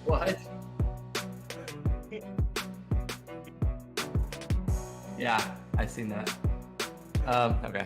What? Yeah, I've seen that. Okay.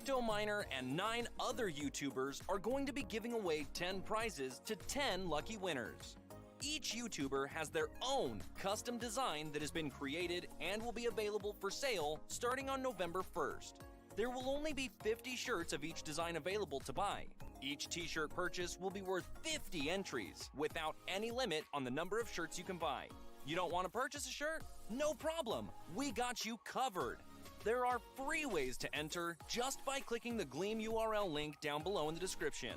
CryptoMiner and 9 other YouTubers are going to be giving away 10 prizes to 10 lucky winners. Each YouTuber has their own custom design that has been created and will be available for sale starting on November 1st. There will only be 50 shirts of each design available to buy. Each t-shirt purchase will be worth 50 entries, without any limit on the number of shirts you can buy. You don't want to purchase a shirt? No problem, we got you covered. There are free ways to enter just by clicking the Gleam URL link down below in the description.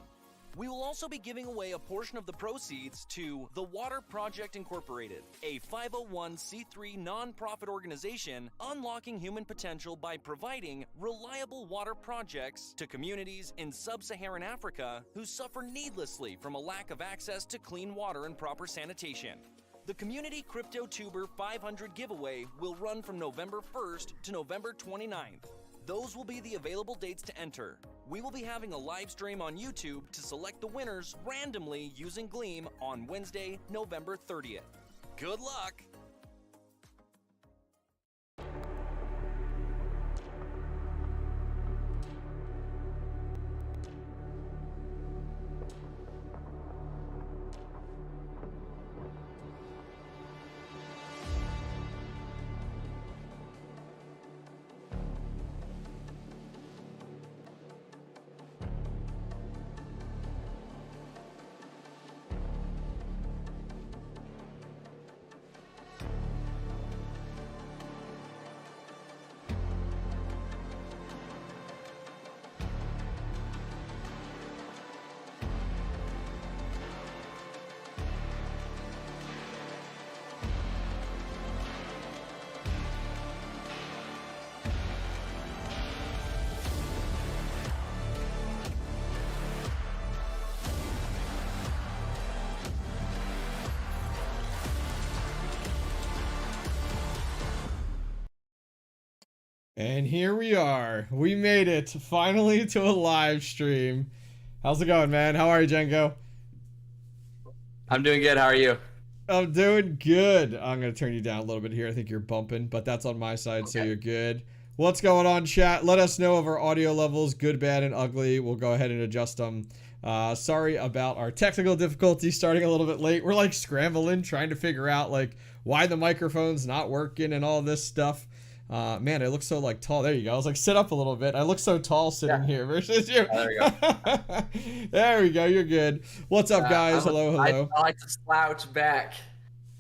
We will also be giving away a portion of the proceeds to the Water Project Incorporated, a 501c3 nonprofit organization unlocking human potential by providing reliable water projects to communities in sub-Saharan Africa who suffer needlessly from a lack of access to clean water and proper sanitation. The Community CryptoTuber 500 giveaway will run from November 1st to November 29th. Those will be the available dates to enter. We will be having a live stream on YouTube to select the winners randomly using Gleam on Wednesday, November 30th. Good luck! And here we are. We made it finally to a live stream. How's it going, man? How are you, Django? I'm doing good. How are you? I'm doing good. I'm going to turn you down a little bit here. I think you're bumping, but that's on my side, Okay. so you're good. What's going on, chat? Let us know of our audio levels, good, bad, and ugly. We'll go ahead and adjust them. Sorry about our technical difficulties starting a little bit late. We're like scrambling, trying to figure out like why the microphone's not working and all this stuff. Man, I look so like tall. There you go. I was like, sit up a little bit. I look so tall sitting here versus you. Oh, there you go. There we go. You're good. What's up, guys? Hello, hello. I like to slouch back.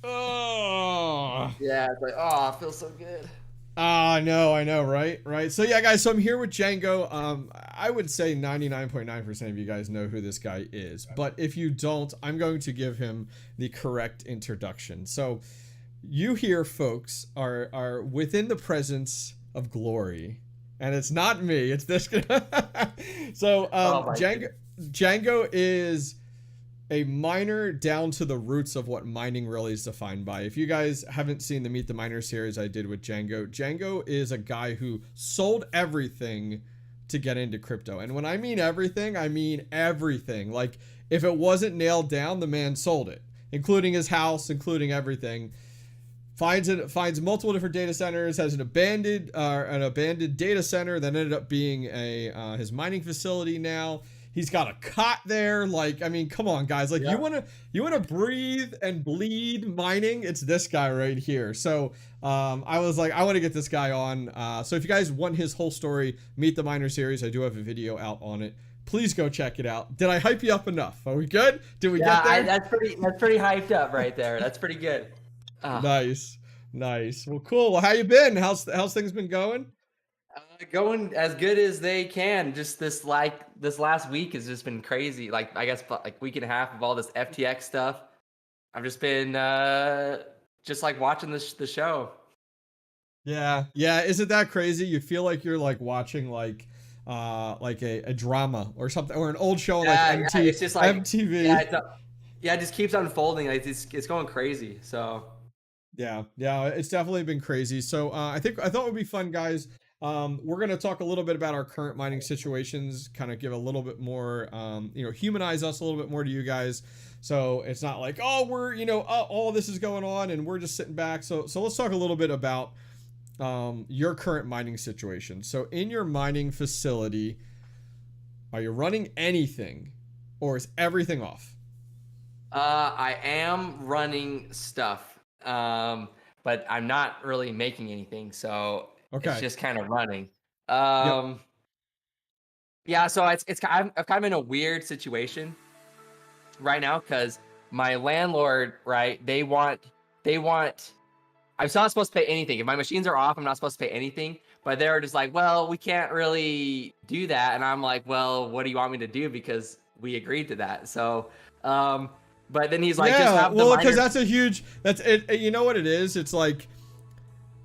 Oh. Yeah, it's like, oh, it feels so good. I know, right? Right. So yeah, guys, so I'm here with Django. I would say 99.9% of you guys know who this guy is, but if you don't, I'm going to give him the correct introduction. So you here, folks, are within the presence of glory, and it's not me, it's this guy. So Django is a miner down to the roots of what mining really is defined by. If you guys haven't seen the Meet the Miner series I did with Django is a guy who sold everything to get into crypto. And when I mean everything, I mean everything. Like, if it wasn't nailed down, the man sold it, including his house, including everything. Finds multiple different data centers, has an abandoned data center that ended up being his mining facility now. He's got a cot there. Like, I mean, come on, guys. Like, yeah. you wanna breathe and bleed mining? It's this guy right here. So I was like, I want to get this guy on. So if you guys want his whole story, Meet the Miner series, I do have a video out on it. Please go check it out. Did I hype you up enough? Are we good? Did we get there? That's pretty hyped up right there. That's pretty good. Nice. Well, cool. Well, how you been? How's things been going? Going as good as they can. Just this last week has just been crazy. Like, I guess like week and a half of all this FTX stuff. I've just been just like watching the show. Yeah. Isn't that crazy? You feel like you're like watching like a drama or something, or an old show like MTV. It's just like MTV. It just keeps unfolding. Like it's going crazy. So. Yeah, it's definitely been crazy. So I thought it would be fun, guys. We're going to talk a little bit about our current mining situations, kind of give a little bit more, humanize us a little bit more to you guys. So it's not like, oh, we're, all this is going on and we're just sitting back. So let's talk a little bit about your current mining situation. So in your mining facility, are you running anything, or is everything off? I am running stuff, but I'm not really making anything, so it's just kind of running. Yeah, so I'm kind of in a weird situation right now because my landlord, right? They want. I'm not supposed to pay anything. If my machines are off, I'm not supposed to pay anything. But they're just like, well, we can't really do that, and I'm like, well, what do you want me to do? Because we agreed to that. So, but then he's like, just have the because that's a huge. That's it. You know what it is? It's like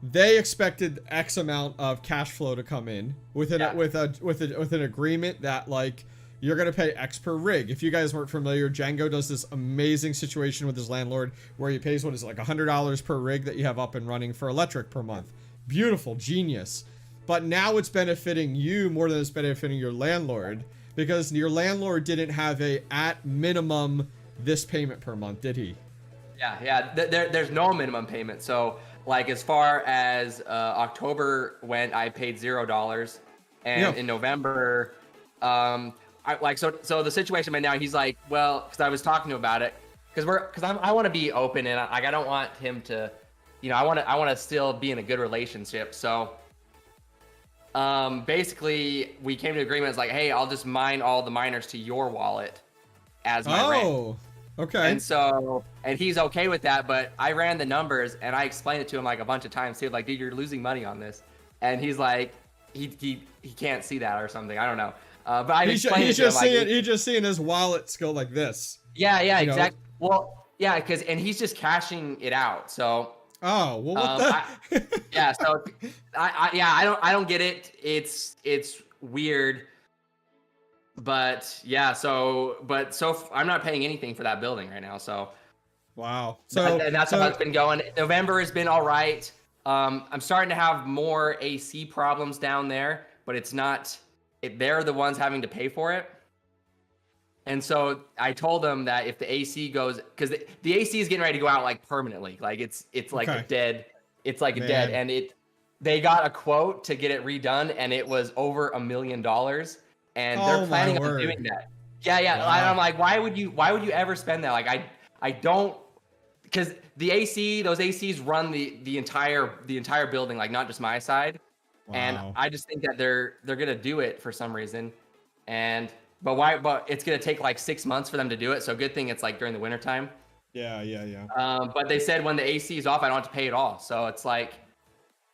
they expected X amount of cash flow to come in with an agreement that like you're gonna pay X per rig. If you guys weren't familiar, Django does this amazing situation with his landlord where he pays, what is it, like $100 per rig that you have up and running for electric per month. Beautiful, genius. But now it's benefiting you more than it's benefiting your landlord, because your landlord didn't have a at minimum this payment per month, did he? Yeah. There's no minimum payment. So like as far as October went, I paid $0, and in November, so the situation right now, he's like, well, because I was talking to him about it, because I want to be open, and I don't want him to, I want to still be in a good relationship. So basically we came to agreement. It's like, hey, I'll just mine all the miners to your wallet as my rent. Okay. And he's okay with that, but I ran the numbers and I explained it to him like a bunch of times too, like, dude, you're losing money on this. And he's like, he can't see that or something. I don't know. But I explained it to him. He's just seeing his wallets go like this. Yeah, exactly. Well, yeah, and he's just cashing it out. So. Oh, well, what the? Yeah. So I don't get it. It's weird. But yeah, so I'm not paying anything for that building right now. So wow. And that's how it's been going. November has been all right. I'm starting to have more AC problems down there, but it's not. They're the ones having to pay for it. And so I told them that if the AC goes, because the AC is getting ready to go out like permanently, like it's like a dead, and they got a quote to get it redone, and it was over $1 million. And they're planning on doing that. Yeah. Wow. I'm like, why would you ever spend that? Like, I don't, because those ACs run the entire building, like not just my side. Wow. And I just think that they're gonna do it for some reason. But it's gonna take like 6 months for them to do it. So good thing it's like during the winter time. Yeah. But they said when the AC is off, I don't have to pay it all. So it's like,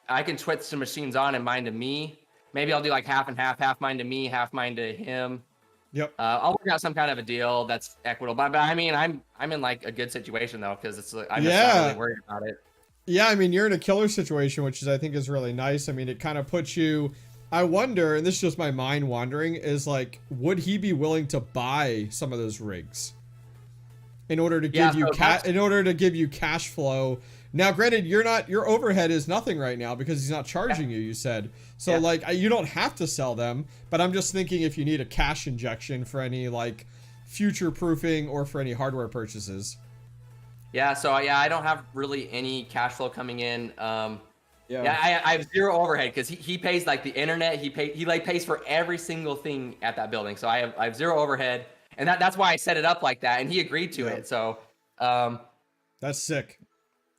I can switch some machines on and mine to me. Maybe I'll do like half and half mine to me, half mine to him. Yep. I'll work out some kind of a deal that's equitable. But I mean, I'm in like a good situation though, because I'm just not really worried about it. Yeah, I mean, you're in a killer situation, which I think is really nice. I mean, it kind of puts you. I wonder, and this is just my mind wandering, is like, would he be willing to buy some of those rigs in order to give you cash flow? Now, granted, your overhead is nothing right now because he's not charging you, you said. So like, you don't have to sell them, but I'm just thinking if you need a cash injection for any like future proofing or for any hardware purchases. Yeah. So I don't have really any cash flow coming in. I have zero overhead because he pays like the internet. He pays for every single thing at that building. So I have zero overhead, and that's why I set it up like that. And he agreed to it. So, that's sick.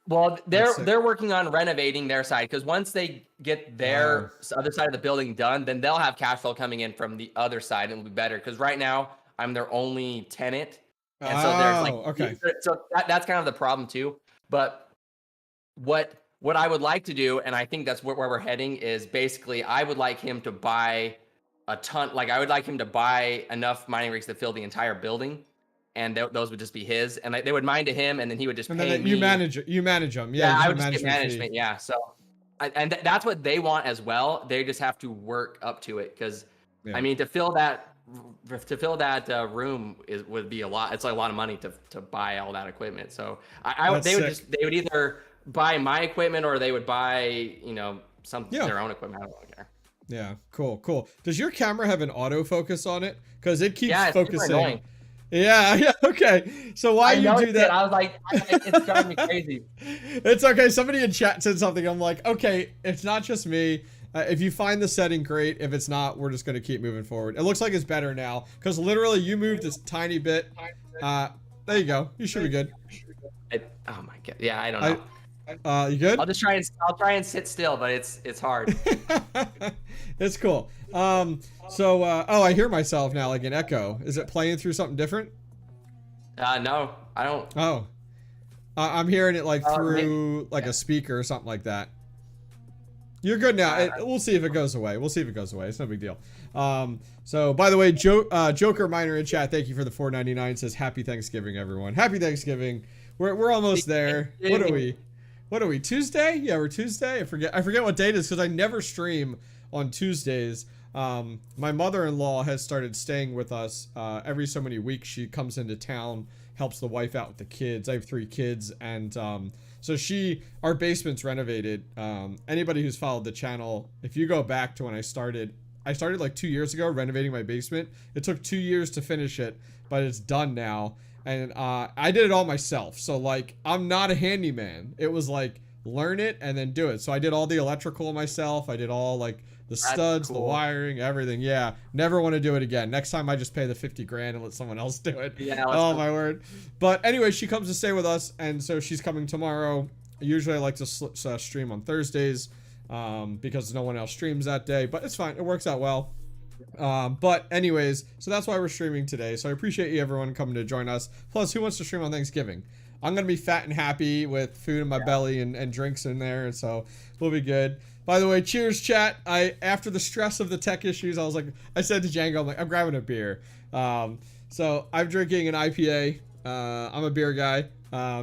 Well, they're working on renovating their side, because once they get their other side of the building done, then they'll have cash flow coming in from the other side, and it'll be better. Because right now I'm their only tenant, and so there's like so that's kind of the problem too. But what I would like to do, and I think that's where we're heading, is basically I would like him to buy a ton. Like I would like him to buy enough mining rigs to fill the entire building. And those would just be his, and they would mine to him, and then he would just pay me. You manage them. Yeah, I would just get management. Yeah, so, that's what they want as well. They just have to work up to it, because, I mean, to fill that room would be a lot. It's like a lot of money to buy all that equipment. So they would either buy my equipment or they would buy their own equipment. I don't care. Yeah, cool. Does your camera have an autofocus on it? Because it keeps focusing. Yeah. Okay. So why you do that? I was like, it's driving me crazy. It's okay. Somebody in chat said something. I'm like, okay, it's not just me. If you find the setting, great. If it's not, we're just going to keep moving forward. It looks like it's better now because literally you moved this tiny bit. There you go. You should be good. Oh my god. Yeah, I don't know. You good? I'll try and sit still, but it's hard. It's cool. Oh, I hear myself now like an echo. Is it playing through something different? No, I don't. Oh, I'm hearing it like through like a speaker or something like that. You're good now. We'll see if it goes away. It's no big deal. So by the way, Joker Miner in chat, thank you for the $4.99. Says happy Thanksgiving, everyone. Happy Thanksgiving. We're almost there. What are we? Tuesday? Yeah, we're Tuesday. I forget what date it is because I never stream on Tuesdays. My mother-in-law has started staying with us every so many weeks. She comes into town, helps the wife out with the kids. I have 3 kids, and so our basement's renovated. Anybody who's followed the channel, if you go back to when I started like 2 years ago renovating my basement. It took 2 years to finish it, but it's done now. And I did it all myself. So like, I'm not a handyman. It was like, learn it and then do it. So I did all the electrical myself. I did all like the studs, the wiring, everything. Yeah. Never want to do it again. Next time I just pay the 50 grand and let someone else do it. Yeah. Oh my word. But anyway, she comes to stay with us. And so she's coming tomorrow. Usually I like to stream on Thursdays because no one else streams that day, but it's fine. It works out well. But anyways, so that's why we're streaming today. So I appreciate you everyone coming to join us. Plus, who wants to stream on Thanksgiving? I'm gonna be fat and happy with food in my belly and drinks in there, and so we'll be good. By the way, cheers chat. After the stress of the tech issues, I said to Django, I'm grabbing a beer. So I'm drinking an IPA. I'm a beer guy.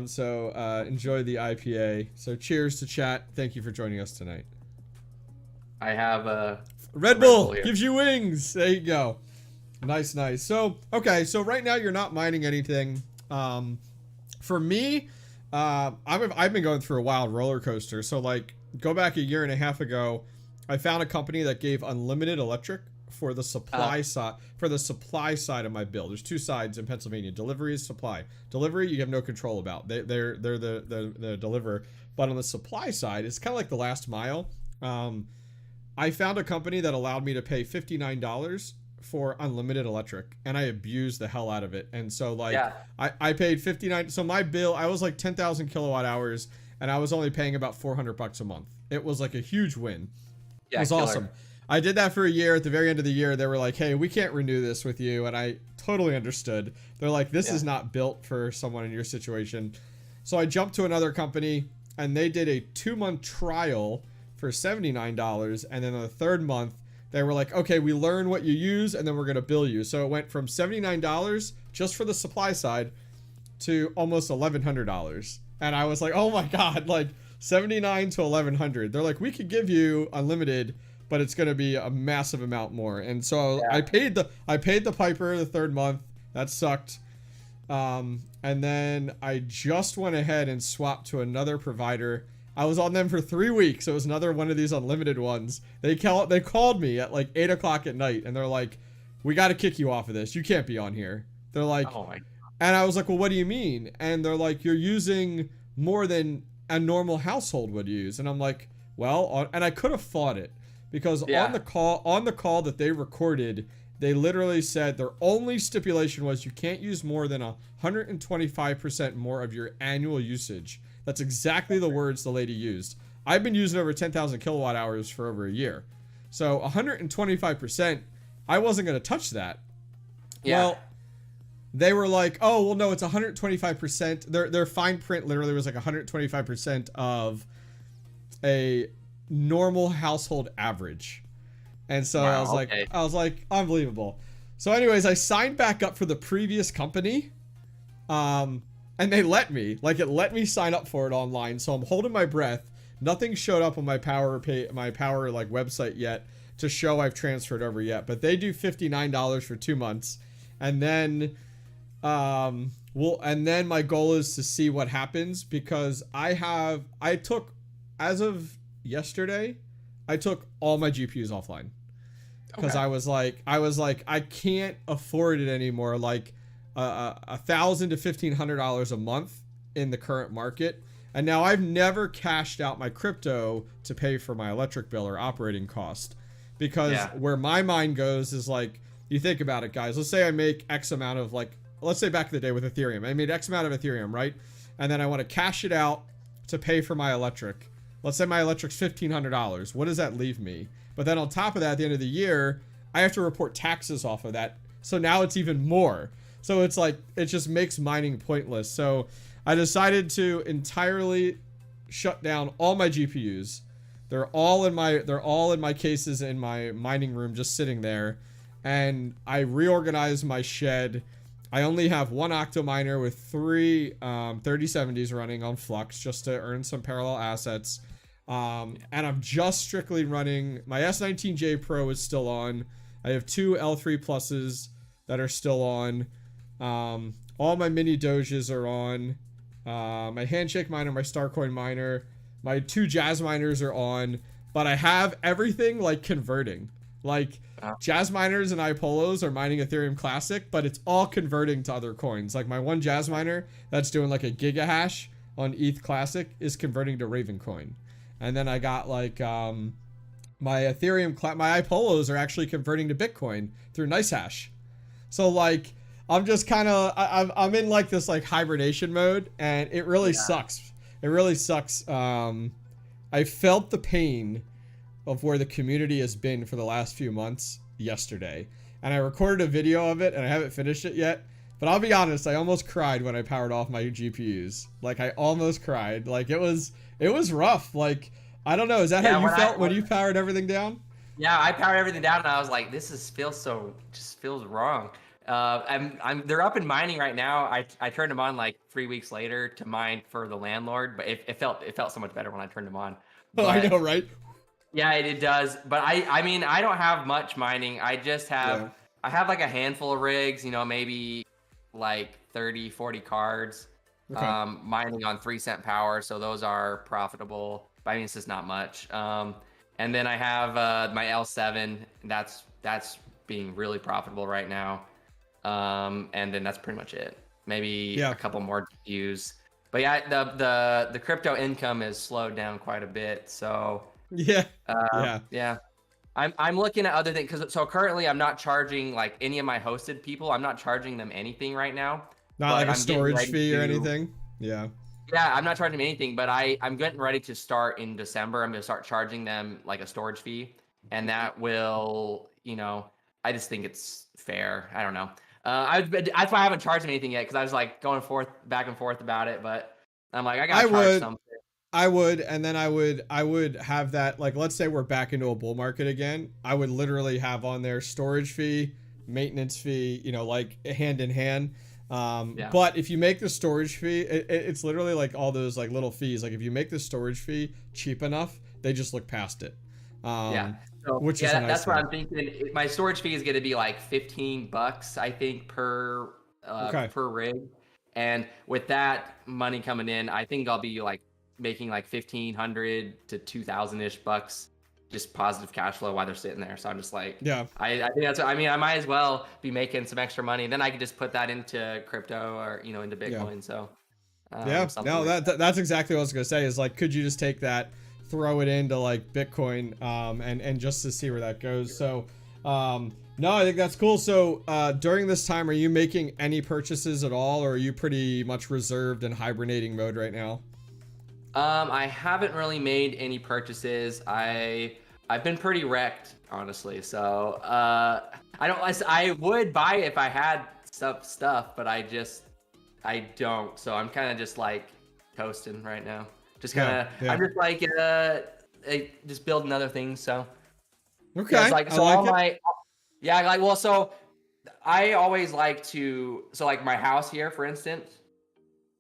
So enjoy the IPA. So cheers to chat. Thank you for joining us tonight. I have a Red Bull gives you wings. There you go. Nice. So, okay. So right now you're not mining anything. For me, I've been going through a wild roller coaster. So like, go back a year and a half ago, I found a company that gave unlimited electric for the supply side. For the supply side of my bill, there's 2 sides in Pennsylvania: delivery is supply. Delivery you have no control about. They're the deliverer. But on the supply side, it's kind of like the last mile. I found a company that allowed me to pay $59 for unlimited electric, and I abused the hell out of it. And so like, I paid $59. So my bill, I was like 10,000 kilowatt hours, and I was only paying about $400 a month. It was like a huge win. It was awesome. I did that for a year. At the very end of the year, they were like, hey, we can't renew this with you. And I totally understood. They're like, this is not built for someone in your situation. So I jumped to another company, and they did a 2-month trial for $79, and then on the 3rd month they were like, okay, we learn what you use and then we're gonna bill you. So it went from $79 just for the supply side to almost $1,100, and I was like, oh my god, like $79 to $1,100. They're like, we could give you unlimited, but it's gonna be a massive amount more. And so I paid the piper the 3rd month. That sucked. And then I just went ahead and swapped to another provider. I was on them for 3 weeks. It was another one of these unlimited ones. They called me at like 8 o'clock at night, and they're like, we got to kick you off of this. You can't be on here. They're like, oh my. And I was like, well, what do you mean? And they're like, you're using more than a normal household would use. And I'm like, well, and I could have fought it because on the call that they recorded, they literally said their only stipulation was you can't use more than 125% more of your annual usage. That's exactly the words the lady used. I've been using over 10,000 kilowatt hours for over a year. So 125%, I wasn't going to touch that. Yeah. Well, they were like, oh, well, no, it's 125%. Their fine print literally was like 125% of a normal household average. And so I was like, unbelievable. So anyways, I signed back up for the previous company. And they let me, like, it let me sign up for it online. So I'm holding my breath. Nothing showed up on my power like website yet to show I've transferred over yet. But they do $59 for 2 months, and then my goal is to see what happens because as of yesterday, I took all my GPUs offline because I was like I can't afford it anymore. Like $1,000 to $1,500 a month in the current market. And now I've never cashed out my crypto to pay for my electric bill or operating cost, because where my mind goes is like, you think about it, guys. Let's say I make X amount of, like, let's say back in the day with Ethereum, I made X amount of Ethereum, right? And then I want to cash it out to pay for my electric. Let's say my electric's $1,500. What does that leave me? But then on top of that, at the end of the year, I have to report taxes off of that. So now it's even more. So it's like, it just makes mining pointless. So I decided to entirely shut down all my GPUs. They're all in my cases in my mining room, just sitting there. And I reorganized my shed. I only have one octo miner with three 3070s running on Flux just to earn some parallel assets. And I'm just strictly running, my S19J Pro is still on. I have two L3 pluses that are still on. All my mini doges are on. My handshake miner, my Starcoin miner, my two jazz miners are on, but I have everything like converting. Like jazz miners and iPolos are mining Ethereum Classic, but it's all converting to other coins. Like my one jazz miner that's doing like a gigahash on ETH Classic is converting to Raven coin. And then I got like my Ethereum, my iPolos are actually converting to Bitcoin through NiceHash. So like, I'm just kind of, I'm in like this like hibernation mode, and it really sucks. It really sucks. I felt the pain of where the community has been for the last few months yesterday. And I recorded a video of it, and I haven't finished it yet. But I'll be honest, I almost cried when I powered off my GPUs. Like I almost cried. Like it was rough. Like, I don't know. Is that how you felt when you powered everything down? Yeah, I powered everything down, and I was like, this feels wrong. They're up and mining right now. I turned them on like 3 weeks later to mine for the landlord, but it felt so much better when I turned them on. But, I know, right? Yeah, it does. But I mean, I don't have much mining. I just have, I have like a handful of rigs, you know, maybe like 30, 40 cards, mining on 3 cent power. So those are profitable. But I mean, it's just not much. And then I have my L7. That's being really profitable right now. And then that's pretty much it. Maybe a couple more GPUs. But yeah, the crypto income is slowed down quite a bit. So I'm looking at other things, because so currently I'm not charging like any of my hosted people. I'm not charging them anything right now. Not like a storage fee or anything. Yeah, I'm not charging them anything, but I'm getting ready to start in December. I'm going to start charging them like a storage fee, and that will, you know, I just think it's fair. I don't know. That's why I haven't charged them anything yet, because I was like going back and forth about it, but I'm like, I gotta charge something. I would, and then I would have that, like, let's say we're back into a bull market again. I would literally have on there storage fee, maintenance fee, you know, like hand in hand. But if you make the storage fee, it's literally like all those like little fees. Like if you make the storage fee cheap enough, they just look past it. So, which is that's what I'm thinking. My storage fee is going to be like $15, I think, per rig. And with that money coming in, I think I'll be like making like $1,500 to $2,000-ish bucks, just positive cash flow while they're sitting there. So I'm just like, I think that's what, I mean, I might as well be making some extra money, and then I could just put that into crypto or, you know, into Bitcoin. So no, that's exactly what I was gonna say, is like, could you just take that, throw it into like Bitcoin, and just to see where that goes. So no, I think that's cool. So during this time, are you making any purchases at all, or are you pretty much reserved in hibernating mode right now? I haven't really made any purchases. I've been pretty wrecked, honestly. So I would buy it if I had stuff, but I don't. So I'm kind of just like coasting right now. Just kind of, I'm just like just building other things. So okay, like, so all my so I always like to, so like my house here, for instance,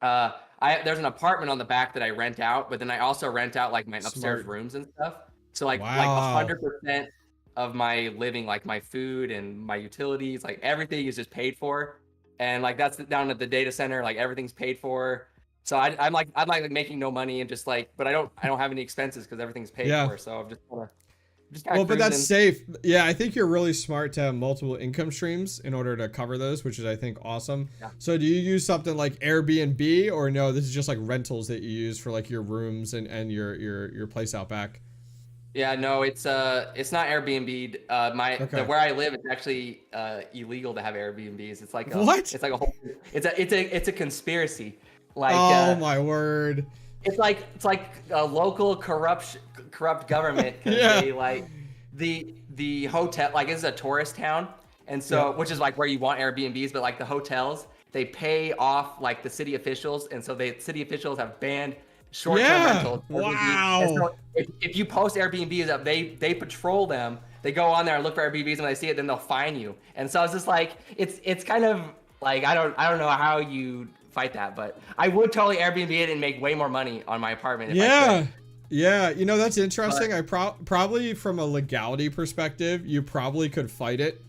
there's an apartment on the back that I rent out, but then I also rent out like my upstairs rooms and stuff. So like 100% of my living, like my food and my utilities, like everything is just paid for. And like that's down at the data center, like everything's paid for. So I'm like making no money and just like, but I don't have any expenses because everything's paid for. So I'm just just kind Well, of but that's cruising. safe. Yeah, I think you're really smart to have multiple income streams in order to cover those, which is, I think, awesome. Yeah. So do you use something like Airbnb, or no, this is just like rentals that you use for like your rooms and your place out back? Yeah, no, it's not Airbnb. Okay. Where I live, it's actually illegal to have Airbnbs. It's like What? it's like a whole it's a conspiracy. Like Oh my word. it's like a local corrupt government because Yeah. they like the hotel, like it's a tourist town, and so which is like where you want Airbnbs, but like the hotels, they pay off like the city officials, and so the city officials have banned short-term rentals. Wow. And so if you post Airbnbs up, they patrol them. They go on there and look for Airbnbs, and when they see it, then they'll fine you. And so it's just like it's kind of like I don't know how you fight that, but I would totally Airbnb it and make way more money on my apartment. If I could. Yeah, you know, that's interesting. I probably from a legality perspective, you probably could fight it,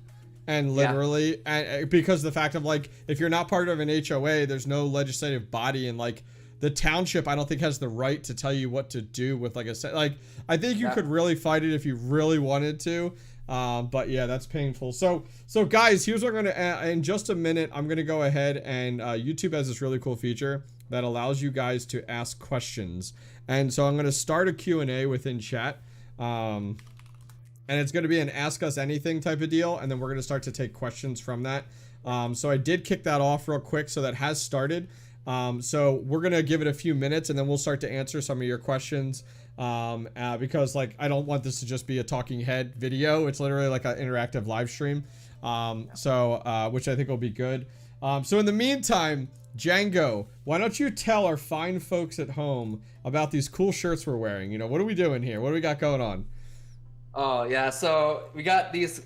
and literally, and because the fact of like, if you're not part of an HOA, there's no legislative body, and like the township, I don't think has the right to tell you what to do with like like. I think you could really fight it if you really wanted to. But yeah, that's painful. So guys, here's what I'm gonna in just a minute. I'm gonna go ahead and YouTube has this really cool feature that allows you guys to ask questions. And so I'm going to start a Q&A within chat. And it's going to be an ask us anything type of deal. And then we're going to start to take questions from that. So I did kick that off real quick. So that has started. So we're going to give it a few minutes and then we'll start to answer some of your questions. Because like, I don't want this to just be a talking head video. It's literally like an interactive live stream. Which I think will be good. So in the meantime, Django, why don't you tell our fine folks at home about these cool shirts we're wearing? You know, what are we doing here? What do we got going on? Oh yeah, so we got these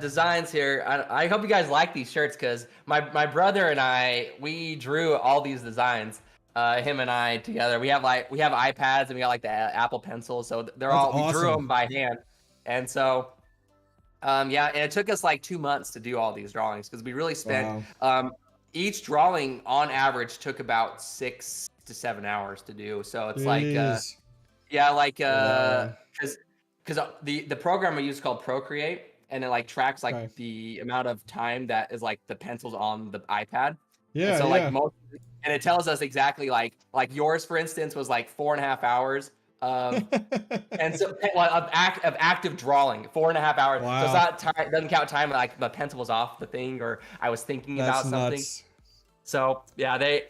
designs here. I hope you guys like these shirts because my brother and we drew all these designs. Him and I together. We have iPads and we got like the Apple Pencils, so they're all awesome. We drew them by hand. And so and it took us like 2 months to do all these drawings because we really spent each drawing on average took about 6 to 7 hours to do. So it's because the program we use is called Procreate, and it like tracks like the amount of time that is like the pencils on the iPad. Yeah. And so like and it tells us exactly like yours, for instance, was like 4.5 hours. And so of active drawing, 4.5 hours. Wow. So it's not time, it doesn't count time like the pencil was off the thing or I was thinking about something. Nuts. So yeah,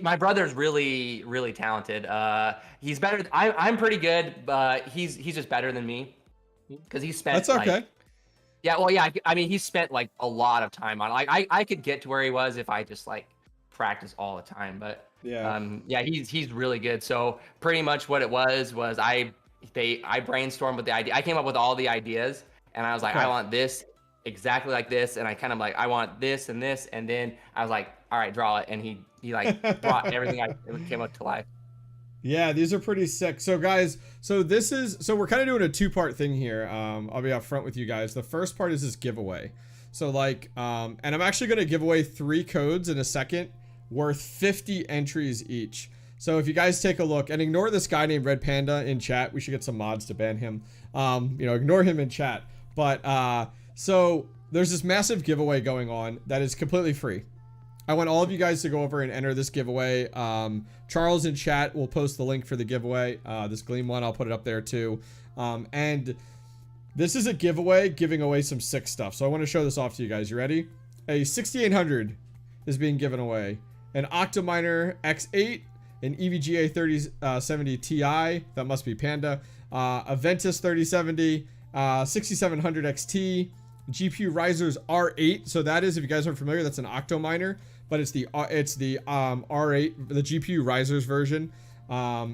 my brother's really, really talented. He's better. I'm pretty good, but he's just better than me because he spent. That's okay. I mean, he spent like a lot of time on. Like I could get to where he was if I just like practice all the time. But he's really good. So pretty much what it was I brainstormed with the idea. I came up with all the ideas, and I was like, I want this exactly like this, and I kind of like I want this, and then I was like, all right, draw it, and he like brought everything it came up to life. Yeah, these are pretty sick. So guys, so we're kind of doing a two-part thing here. I'll be up front with you guys. The first part is this giveaway. So like, and I'm actually going to give away 3 codes in a second worth 50 entries each. So if you guys take a look and ignore this guy named Red Panda in chat, we should get some mods to ban him. Ignore him in chat. But so there's this massive giveaway going on that is completely free. I want all of you guys to go over and enter this giveaway. Charles in chat will post the link for the giveaway. This Gleam one, I'll put it up there too. And this is a giveaway giving away some sick stuff. So I want to show this off to you guys. You ready? A 6800 is being given away. An Octominer X8, an EVGA 3070 Ti, that must be Panda, a Ventus 3070, 6700 XT, GPU Risers R8. So that is, if you guys aren't familiar, that's an Octominer, but it's the R8, the GPU Risers version.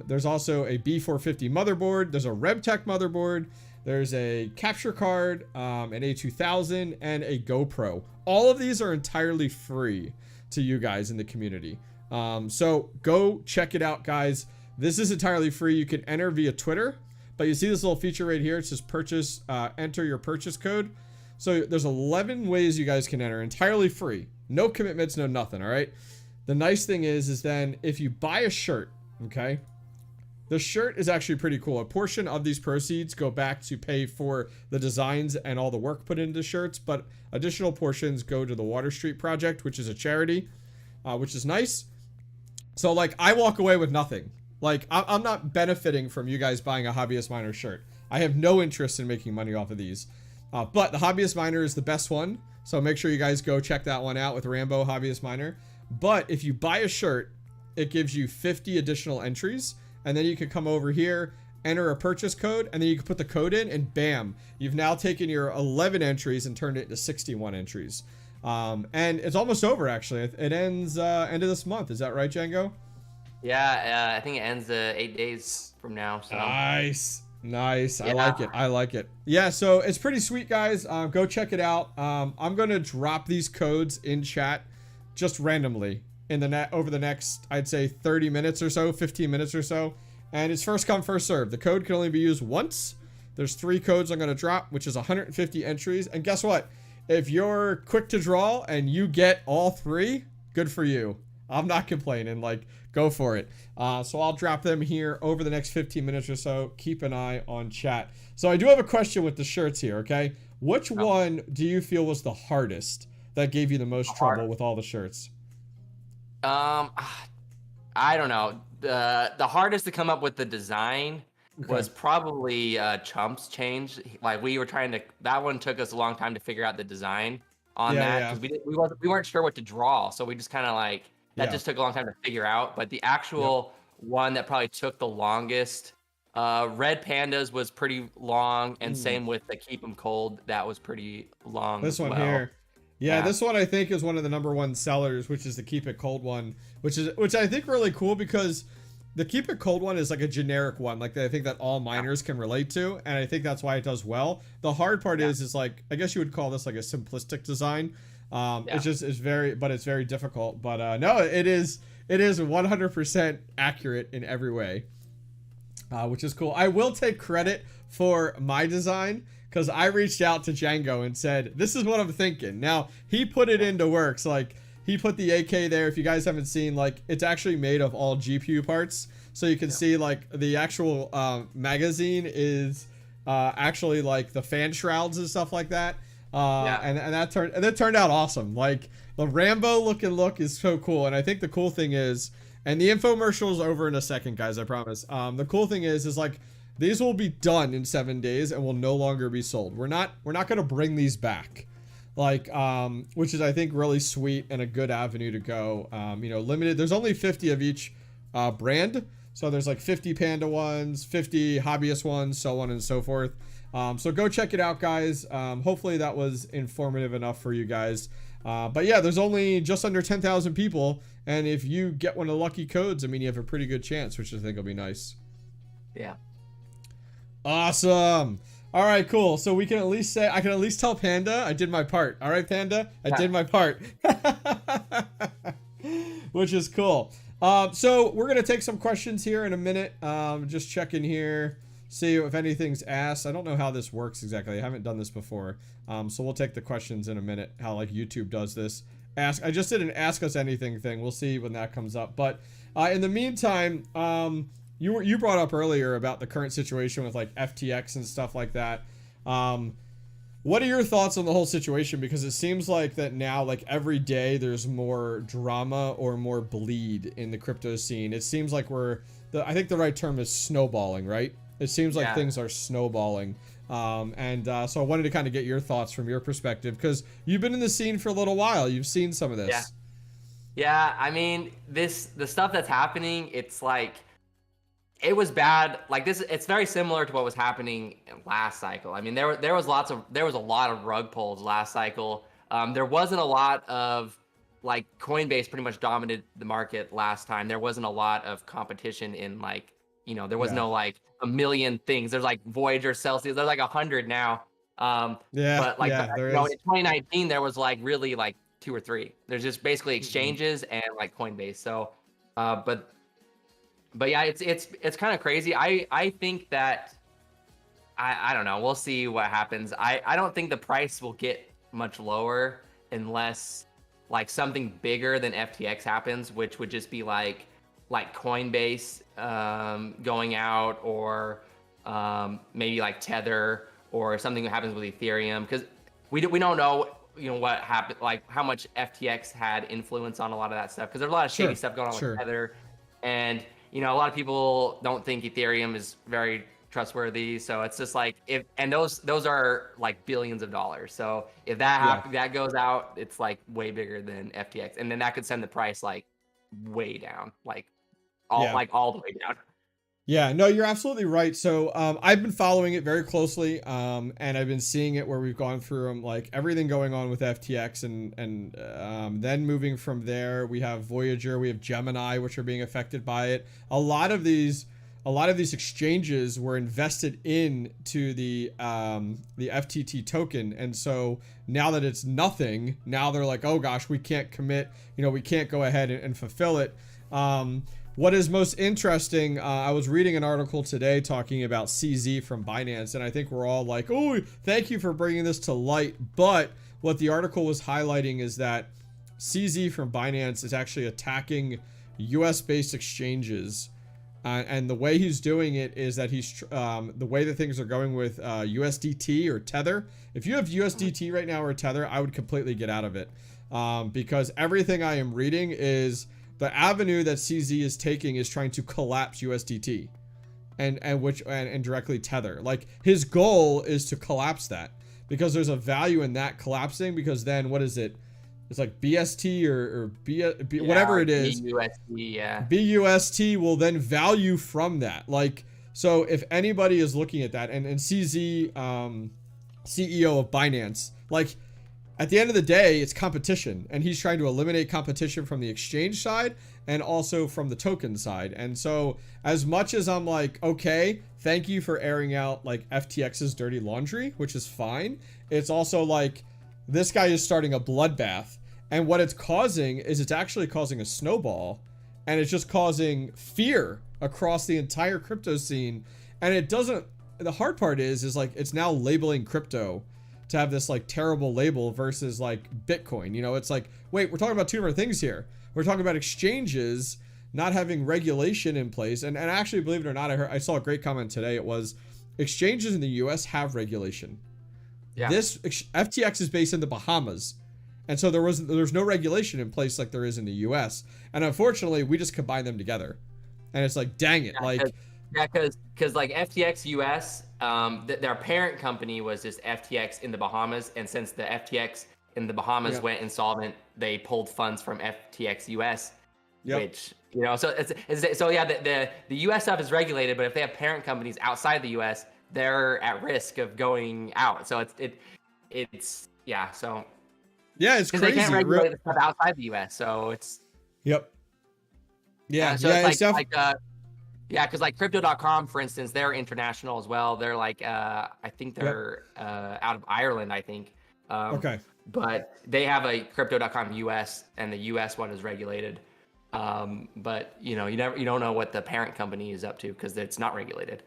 There's also a B450 motherboard. There's a RevTech motherboard. There's a capture card, an A2000, and a GoPro. All of these are entirely free to you guys in the community. So go check it out, guys. This is entirely free. You can enter via Twitter, but you see this little feature right here. It says purchase, enter your purchase code. So there's 11 ways you guys can enter, entirely free. No commitments, no nothing, all right? The nice thing is then if you buy a shirt, okay, The shirt is actually pretty cool. A portion of these proceeds go back to pay for the designs and all the work put into shirts, but additional portions go to the Water Street Project, which is a charity, which is nice. So like I walk away with nothing. Like I'm not benefiting from you guys buying a Hobbyist Miner shirt. I have no interest in making money off of these. But the Hobbyist Miner is the best one. So make sure you guys go check that one out with Rambo Hobbyist Miner. But if you buy a shirt, it gives you 50 additional entries. And then you can come over here, enter a purchase code, and then you can put the code in, and bam, you've now taken your 11 entries and turned it into 61 entries. And it's almost over, actually. It ends end of this month. Is that right, Django? Yeah, I think it ends 8 days from now. So. Nice. Nice. Yeah. I like it. I like it. Yeah, so it's pretty sweet, guys. Go check it out. I'm going to drop these codes in chat just randomly in the over the next, I'd say 30 minutes or so, 15 minutes or so. And it's first come, first serve. The code can only be used once. There's 3 codes I'm going to drop, which is 150 entries. And guess what? If you're quick to draw and you get all 3, good for you. I'm not complaining. Like, go for it. So I'll drop them here over the next 15 minutes or so. Keep an eye on chat. So I do have a question with the shirts here, okay? Which one do you feel was the hardest that gave you the most trouble with all the shirts? I don't know. The hardest to come up with the design was probably Chump's change. Like we were trying to, that one took us a long time to figure out the design on that because we weren't sure what to draw, so we just kind of like that just took a long time to figure out. But the actual one that probably took the longest, Red Pandas was pretty long, and same with the Keep 'em Cold, that was pretty long. This one here. Yeah, this one I think is one of the #1 sellers, which is the Keep It Cold one, which I think really cool because the Keep It Cold one is like a generic one, like I think that all miners can relate to, and I think that's why it does well. The hard part is like, I guess you would call this like a simplistic design. It's very difficult, but no, it is 100% accurate in every way, which is cool. I will take credit for my design, because I reached out to Django and said, this is what I'm thinking. Now, he put it into works. Like, he put the AK there. If you guys haven't seen, like, it's actually made of all GPU parts. So you can see, like, the actual magazine is actually, like, the fan shrouds and stuff like that. And that turned out awesome. Like, the Rambo look is so cool. And I think the cool thing is, and the infomercial is over in a second, guys, I promise. The cool thing is like, these will be done in 7 days and will no longer be sold. We're not going to bring these back, like, which is I think really sweet and a good avenue to go. You know, limited. There's only 50 of each brand, so there's like 50 Panda ones, 50 Hobbyist ones, so on and so forth. So go check it out, guys. Hopefully that was informative enough for you guys. But yeah, there's only just under 10,000 people, and if you get one of the lucky codes, I mean, you have a pretty good chance, which I think will be nice. Yeah. Awesome. All right, cool. So we can at least say, I can at least tell Panda I did my part. All right, Panda, I did my part. Which is cool. So we're going to take some questions here in a minute. Just checking here, see if anything's asked. I don't know how this works exactly. I haven't done this before. So we'll take the questions in a minute, how like YouTube does this. I just did an Ask Us Anything thing. We'll see when that comes up. But in the meantime, you brought up earlier about the current situation with like FTX and stuff like that. What are your thoughts on the whole situation? Because it seems like that now, like every day there's more drama or more bleed in the crypto scene. It seems like I think the right term is snowballing, right? It seems like things are snowballing. So I wanted to kind of get your thoughts from your perspective, because you've been in the scene for a little while. You've seen some of this. Yeah, I mean, the stuff that's happening, it's like, it was bad. Like this, it's very similar to what was happening last cycle. I mean, there was a lot of rug pulls last cycle. There wasn't a lot of, like, Coinbase pretty much dominated the market last time. There wasn't a lot of competition in, like, you know, there was no like a million things. There's like Voyager, Celsius. There's like 100 now. But like, you know, in 2019 there was like really like 2 or 3. There's just basically exchanges and like Coinbase. So, but yeah, it's kind of crazy. I think that I don't know. We'll see what happens. I don't think the price will get much lower unless like something bigger than FTX happens, which would just be like like Coinbase going out, or maybe like Tether, or something that happens with Ethereum, because we don't know, you know, what happened, like how much FTX had influence on a lot of that stuff, because there's a lot of shady stuff going on with Tether, and you know, a lot of people don't think Ethereum is very trustworthy. So it's just like, and those are like billions of dollars. So if that goes out, it's like way bigger than FTX, and then that could send the price like way down, like all the way down. Yeah, no, you're absolutely right. So I've been following it very closely, and I've been seeing it where we've gone through like everything going on with FTX, and then moving from there, we have Voyager, we have Gemini, which are being affected by it. A lot of these exchanges were invested into the FTT token, and so now that it's nothing, now they're like, oh gosh, we can't commit, you know, we can't go ahead and fulfill it. What is most interesting, I was reading an article today talking about CZ from Binance, and I think we're all like, oh, thank you for bringing this to light. But what the article was highlighting is that CZ from Binance is actually attacking US-based exchanges. And the way he's doing it is that he's the way that things are going with USDT or Tether. If you have USDT right now or Tether, I would completely get out of it, because everything I am reading is the avenue that CZ is taking is trying to collapse USDT and directly Tether. Like, his goal is to collapse that, because there's a value in that collapsing, because then what is it? It's like BST or whatever it is. BUST will then value from that. Like, so if anybody is looking at that, and CZ, CEO of Binance, like, at the end of the day, it's competition, and he's trying to eliminate competition from the exchange side and also from the token side. And so as much as I'm like, okay, thank you for airing out like FTX's dirty laundry, which is fine, it's also like, this guy is starting a bloodbath, and what it's causing is it's actually causing a snowball, and it's just causing fear across the entire crypto scene. And it doesn't, the hard part is like, it's now labeling crypto to have this like terrible label versus like Bitcoin. You know, it's like, wait, we're talking about two different things here. We're talking about exchanges not having regulation in place. And actually, believe it or not, I saw a great comment today. It was, exchanges in the US have regulation. Yeah. This FTX is based in the Bahamas. And so there's no regulation in place like there is in the US. And unfortunately, we just combine them together. And it's like, dang it. Because like FTX US, their parent company was just FTX in the Bahamas, and since the FTX in the Bahamas went insolvent, they pulled funds from FTX US, which, you know, so the US stuff is regulated, but if they have parent companies outside the US, they're at risk of going out. So it's it's crazy. They can't regulate the stuff outside the US, so it's because like crypto.com, for instance, they're international as well. They're like, I think they're out of Ireland, I think. Okay. But they have a crypto.com US, and the US one is regulated. But you know, you don't know what the parent company is up to because it's not regulated.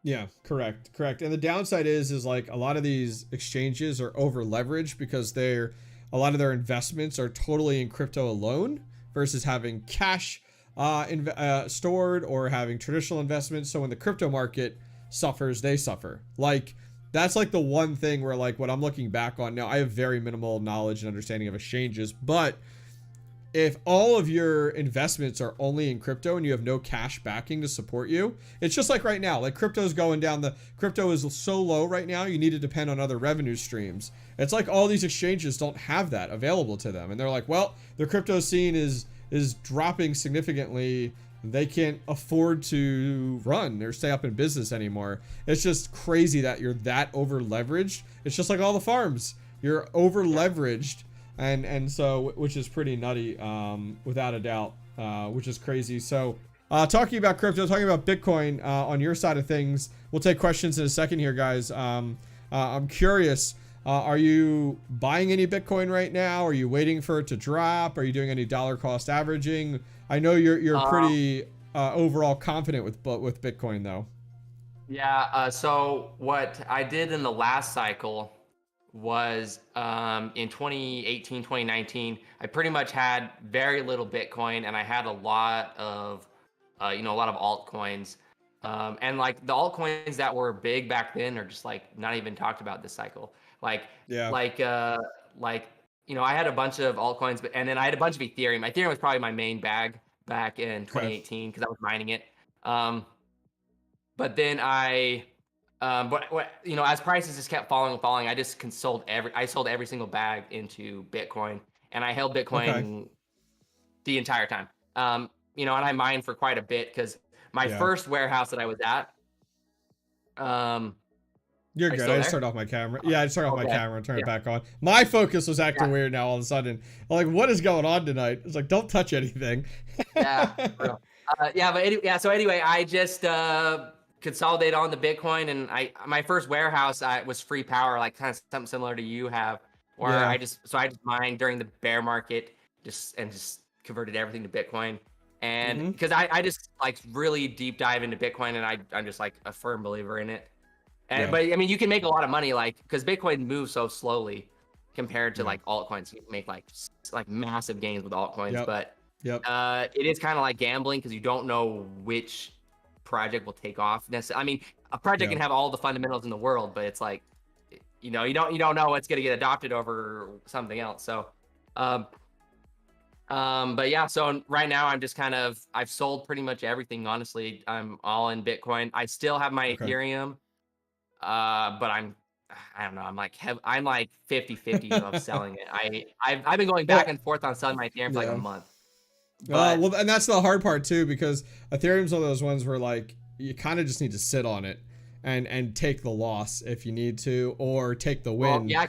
Yeah, correct. And the downside is like a lot of these exchanges are over leveraged because a lot of their investments are totally in crypto alone versus having cash stored or having traditional investments. So when the crypto market suffers, they suffer. Like, that's like the one thing where, like, what I'm looking back on now, I have very minimal knowledge and understanding of exchanges, but if all of your investments are only in crypto and you have no cash backing to support you, it's just like right now, like crypto's going down, the crypto is so low right now, you need to depend on other revenue streams. It's like all these exchanges don't have that available to them. And they're like, well, the crypto scene is dropping significantly. They can't afford to run or stay up in business anymore. It's just crazy that you're that over leveraged. It's just like all the farms, you're over leveraged. And so, which is pretty nutty, without a doubt, which is crazy. So talking about crypto, talking about Bitcoin, on your side of things, we'll take questions in a second here, guys. I'm curious, are you buying any Bitcoin right now? Are you waiting for it to drop? Are you doing any dollar cost averaging? I know you're pretty overall confident with Bitcoin though. Yeah. So what I did in the last cycle was in 2018, 2019. I pretty much had very little Bitcoin, and I had a lot of, a lot of altcoins. And like the altcoins that were big back then are just like not even talked about this cycle. Like, I had a bunch of altcoins, and then I had a bunch of Ethereum. Ethereum was probably my main bag back in 2018 because I was mining it. But then as prices just kept falling, I just sold every single bag into Bitcoin, and I held Bitcoin the entire time. And I mined for quite a bit because my first warehouse that I was at. You're good. I just turned off my camera. Yeah, I just turned off my camera and turned it back on. My focus was acting weird now all of a sudden. I'm like, what is going on tonight? It's like, don't touch anything. So anyway, I just consolidate on the Bitcoin, and my first warehouse was free power, like kind of something similar to you have, where I just mined during the bear market, just converted everything to Bitcoin. And because I just like really deep dive into Bitcoin, and I'm just like a firm believer in it. And but I mean, you can make a lot of money, like, because Bitcoin moves so slowly compared to like altcoins. You can make like massive gains with altcoins, but it is kind of like gambling because you don't know which project will take off. I mean, a project can have all the fundamentals in the world, but it's like, you don't know what's going to get adopted over something else. So, but yeah, so right now I'm just I've sold pretty much everything. Honestly, I'm all in Bitcoin. I still have my Ethereum, but I don't know. I'm like 50-50 of selling it. I've been going back and forth on selling my Ethereum for like a month. Well, and that's the hard part too, because Ethereum's one of those ones where like you kind of just need to sit on it and take the loss if you need to, or take the win. Well, yeah,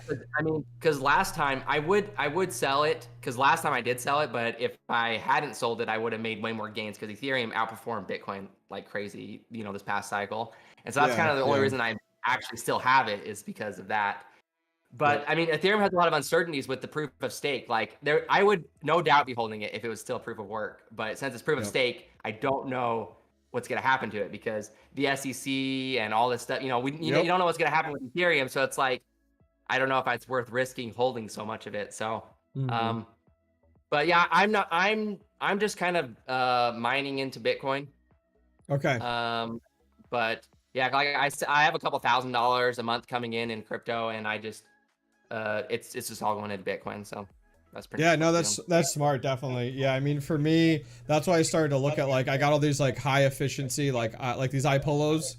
because last time I would sell it, because last time I did sell it, but if I hadn't sold it, I would have made way more gains because Ethereum outperformed Bitcoin like crazy, this past cycle. And so that's kind of the only reason I actually still have it, is because of that. But I mean, Ethereum has a lot of uncertainties with the proof of stake. Like I would no doubt be holding it if it was still proof of work. But since it's proof of stake, I don't know what's going to happen to it, because the SEC and all this stuff, you don't know what's going to happen with Ethereum. So it's like, I don't know if it's worth risking holding so much of it. So, but yeah, I'm just kind of mining into Bitcoin. Okay. But yeah, like I have a couple $1,000s a month coming in crypto, and I just, it's just all going into Bitcoin. So that's pretty. Yeah, no, that's smart, definitely. Yeah, I mean, for me, that's why I started to look at, like, I got all these like high efficiency, like these iPolos,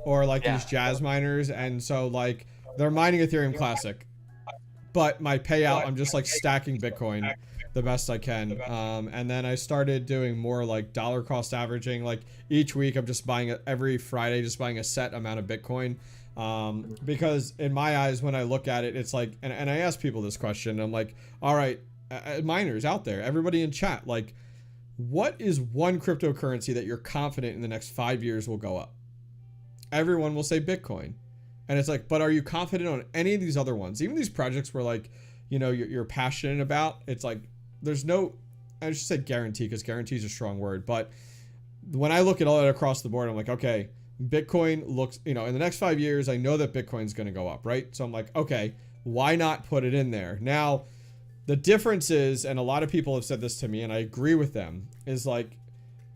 or like these jazz miners, and so like they're mining Ethereum Classic, but my payout, I'm just like stacking Bitcoin the best I can. And then I started doing more like dollar cost averaging. Like each week, I'm just buying every Friday, just buying a set amount of Bitcoin. Because in my eyes, when I look at it, it's like, and I ask people this question, I'm like, all right, miners out there, everybody in chat, like, what is one cryptocurrency that you're confident in the next 5 years will go up? Everyone will say Bitcoin. And it's like, but are you confident on any of these other ones? Even these projects where like, you're passionate about, it's like, there's no, I should say guarantee, because guarantee is a strong word, but when I look at all that across the board, I'm like, okay, Bitcoin looks, in the next 5 years, I know that Bitcoin's going to go up, right? So I'm like, okay, why not put it in there? Now, the difference is, and a lot of people have said this to me, and I agree with them, is like,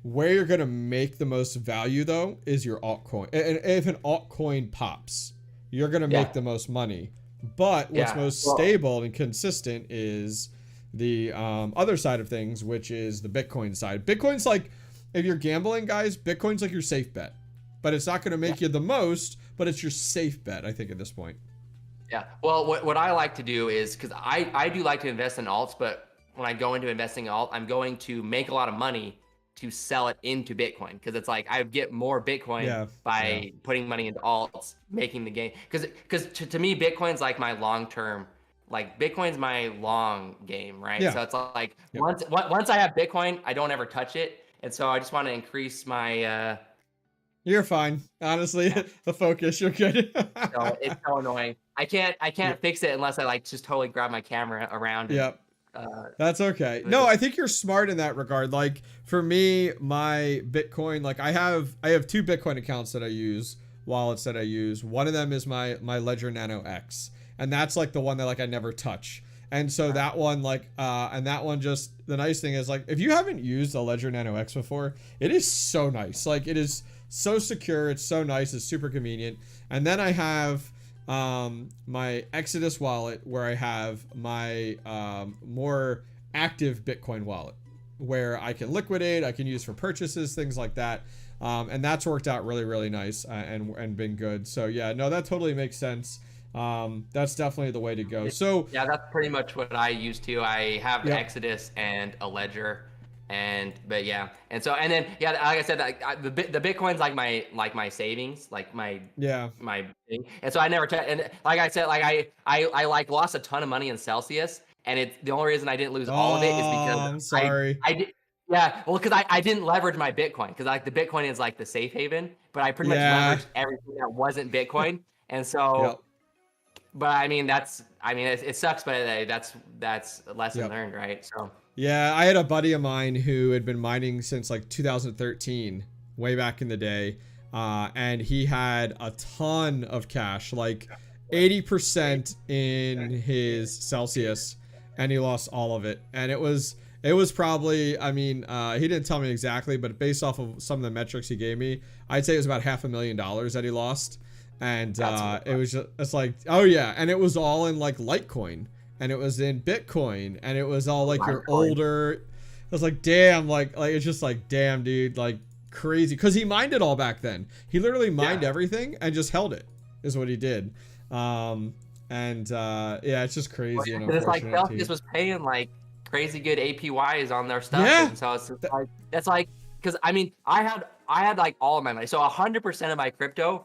where you're going to make the most value, though, is your altcoin. And if an altcoin pops, you're going to make the most money. But what's most stable and consistent is the other side of things, which is the Bitcoin side. Bitcoin's like, if you're gambling, guys, Bitcoin's like your safe bet. But it's not going to make you the most, but it's your safe bet, I think, at this point. Yeah. Well, what I like to do is, because I do like to invest in alts, but when I go into investing in alt, I'm going to make a lot of money to sell it into Bitcoin, because it's like I get more Bitcoin by putting money into alts, making the gain. Because to me, Bitcoin's like my long-term, like Bitcoin's my long game, right? So it's like once I have Bitcoin, I don't ever touch it. And so I just want to increase my... You're fine. Honestly, the focus, you're good. No, it's so annoying. I can't fix it unless I like just totally grab my camera around. Yep. That's okay. No, I think you're smart in that regard. Like for me, my Bitcoin, like I have 2 Bitcoin accounts that I use, wallets that I use. One of them is my Ledger Nano X. and that's like the one that like I never touch. And so that one, like, and that one, just the nice thing is, like, if you haven't used a Ledger Nano X before, it is so nice. Like, it is so secure. It's so nice. It's super convenient. And then I have my Exodus wallet, where I have my more active Bitcoin wallet, where I can liquidate, I can use for purchases, things like that. And that's worked out really, really nice and been good. So yeah, no, that totally makes sense. That's definitely the way to go. So yeah, that's pretty much what I used to. I have Exodus and a Ledger, but yeah, and then yeah, like I said, the Bitcoin's like my savings, like my thing. And so I never and like I said, like I like lost a ton of money in Celsius, and it's the only reason I didn't lose all of it is because I'm sorry. I did. Yeah, well, because I didn't leverage my Bitcoin, because like the Bitcoin is like the safe haven, but I pretty much leveraged everything that wasn't Bitcoin, and so. But I mean, it sucks, but that's a lesson learned, right? So yeah, I had a buddy of mine who had been mining since like 2013, way back in the day, and he had a ton of cash, like 80% in his Celsius, and he lost all of it. And it was probably, I mean, he didn't tell me exactly, but based off of some of the metrics he gave me, I'd say it was about $500,000 that he lost. And it was just, it's like, oh yeah, and it was all in like Litecoin, and it was in Bitcoin, and it was all like your older. It was like, damn, like it's just like, damn, dude, like crazy, because he mined it all back then. He literally mined everything and just held it, is what he did. Yeah, it's just crazy. And it's like Celsius was paying like crazy good APYs on their stuff, and so it's just like, that's like, because I mean, I had like all of my money, so 100% of my crypto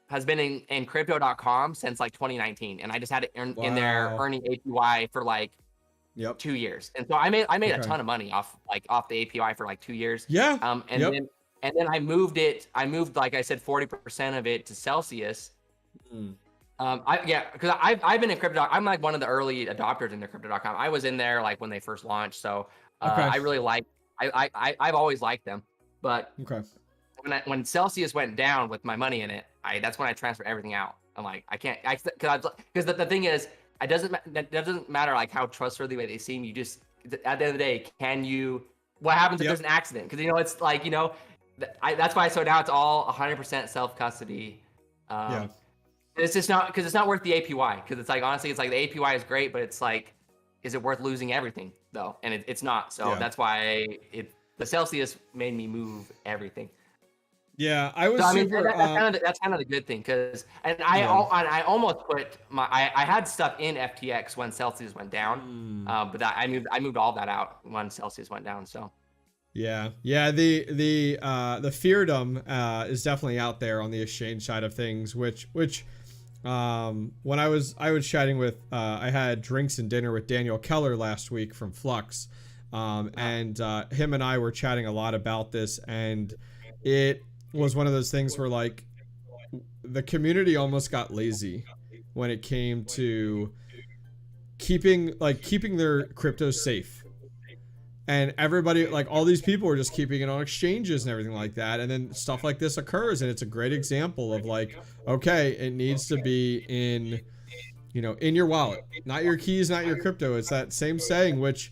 has been in crypto.com since like 2019, and I just had it in there earning APY for like 2 years, and so I made a ton of money off the APY for like 2 years. And then I moved like I said 40% of it to Celsius. Because I've been in crypto. I'm like one of the early adopters into crypto.com. I was in there like when they first launched, so I really like. I've always liked them, but when Celsius went down with my money in it, that's when I transferred everything out. I'm like, I can't, because the thing is, it doesn't matter like how trustworthy they seem. You just, at the end of the day, what happens if there's an accident? Because it's like, that's why. So now it's all 100% self custody. It's just not, because it's not worth the APY. Because it's like, honestly, it's like the APY is great, but it's like, is it worth losing everything though? And it's not. So that's why the Celsius made me move everything. Yeah, I was. So, I mean, that's kind of the good thing, because I almost put I had stuff in FTX when Celsius went down, but I moved all that out when Celsius went down. So. Yeah, the feardom is definitely out there on the exchange side of things, which when I was chatting with I had drinks and dinner with Daniel Keller last week from Flux, and him and I were chatting a lot about this, and it was one of those things where like the community almost got lazy when it came to keeping their crypto safe, and everybody, like all these people, were just keeping it on exchanges and everything like that, and then stuff like this occurs, and it's a great example of like, okay, it needs to be in your wallet, not your keys, not your crypto. It's that same saying, which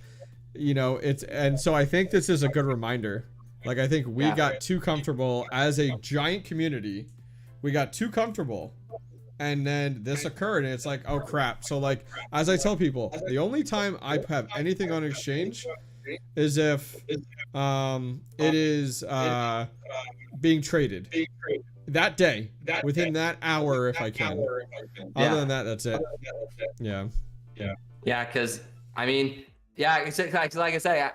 and so I think this is a good reminder. Like, I think we got too comfortable as a giant community. We got too comfortable, and then this occurred, and it's like, oh crap. So like, as I tell people, the only time I have anything on exchange is if it is being traded that day, within that hour, if I can. Other than that, that's it. Yeah, because I mean, because like I say,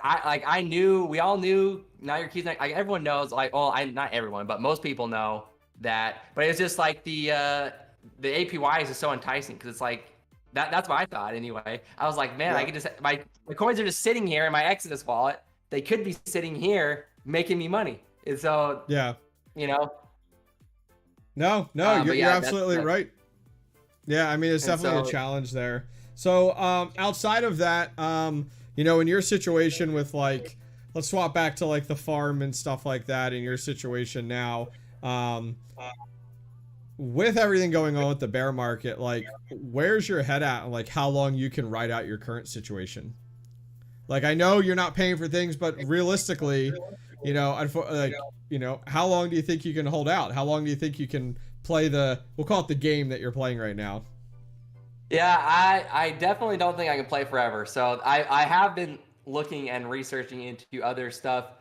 we all knew. Now your keys, like everyone knows, like, well, not everyone, but most people know that. But it's just like the APY is just so enticing, because it's like that's what I thought anyway. I was like, man, I could just, my coins are just sitting here in my Exodus wallet. They could be sitting here making me money. And so No, you're absolutely right. Yeah, I mean, it's definitely a challenge there. So outside of that, in your situation with like, let's swap back to like the farm and stuff like that. In your situation now, with everything going on with the bear market, like, where's your head at, and like how long you can ride out your current situation? Like, I know you're not paying for things, but realistically, you know, like, you know, how long do you think you can hold out? How long do you think you can play we'll call it the game that you're playing right now? Yeah, I definitely don't think I can play forever. So I have been looking and researching into other stuff.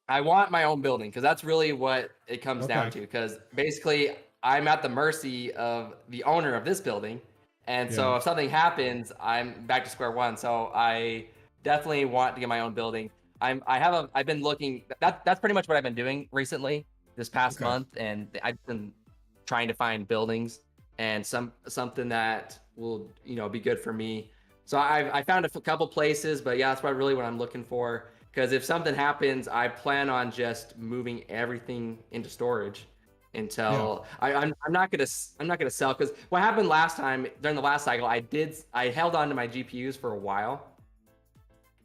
I want my own building because that's really what it comes down to. Because basically, I'm at the mercy of the owner of this building. And so if something happens, I'm back to square one. So I definitely want to get my own building. I've been looking, that's pretty much what I've been doing recently this past month. And I've been trying to find buildings and something that will, you know, be good for me. So I found a couple places, but yeah, that's what I'm looking for. Because if something happens, I plan on just moving everything into storage until I'm not gonna sell. Because what happened last time during the last cycle, I held on to my GPUs for a while,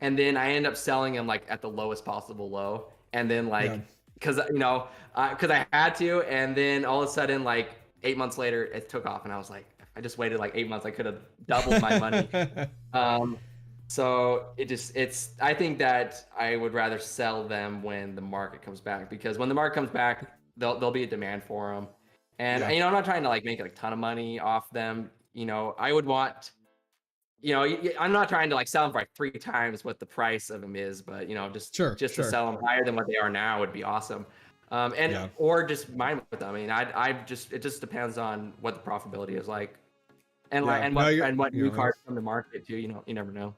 and then I ended up selling them like at the lowest possible low, and then like because I had to, and then all of a sudden like 8 months later it took off, and I was like, if I just waited like 8 months, I could have doubled my money. So I think that I would rather sell them when the market comes back, because when the market comes back, there'll be a demand for them. And you know, I'm not trying to like make a ton of money off them. You know, I would want, you know, I'm not trying to like sell them for like 3 times what the price of them is, but you know, just to sell them higher than what they are now would be awesome. Or just mine with them. I mean, it just depends on what the profitability is like, and what new cards come to market too. You know, you never know.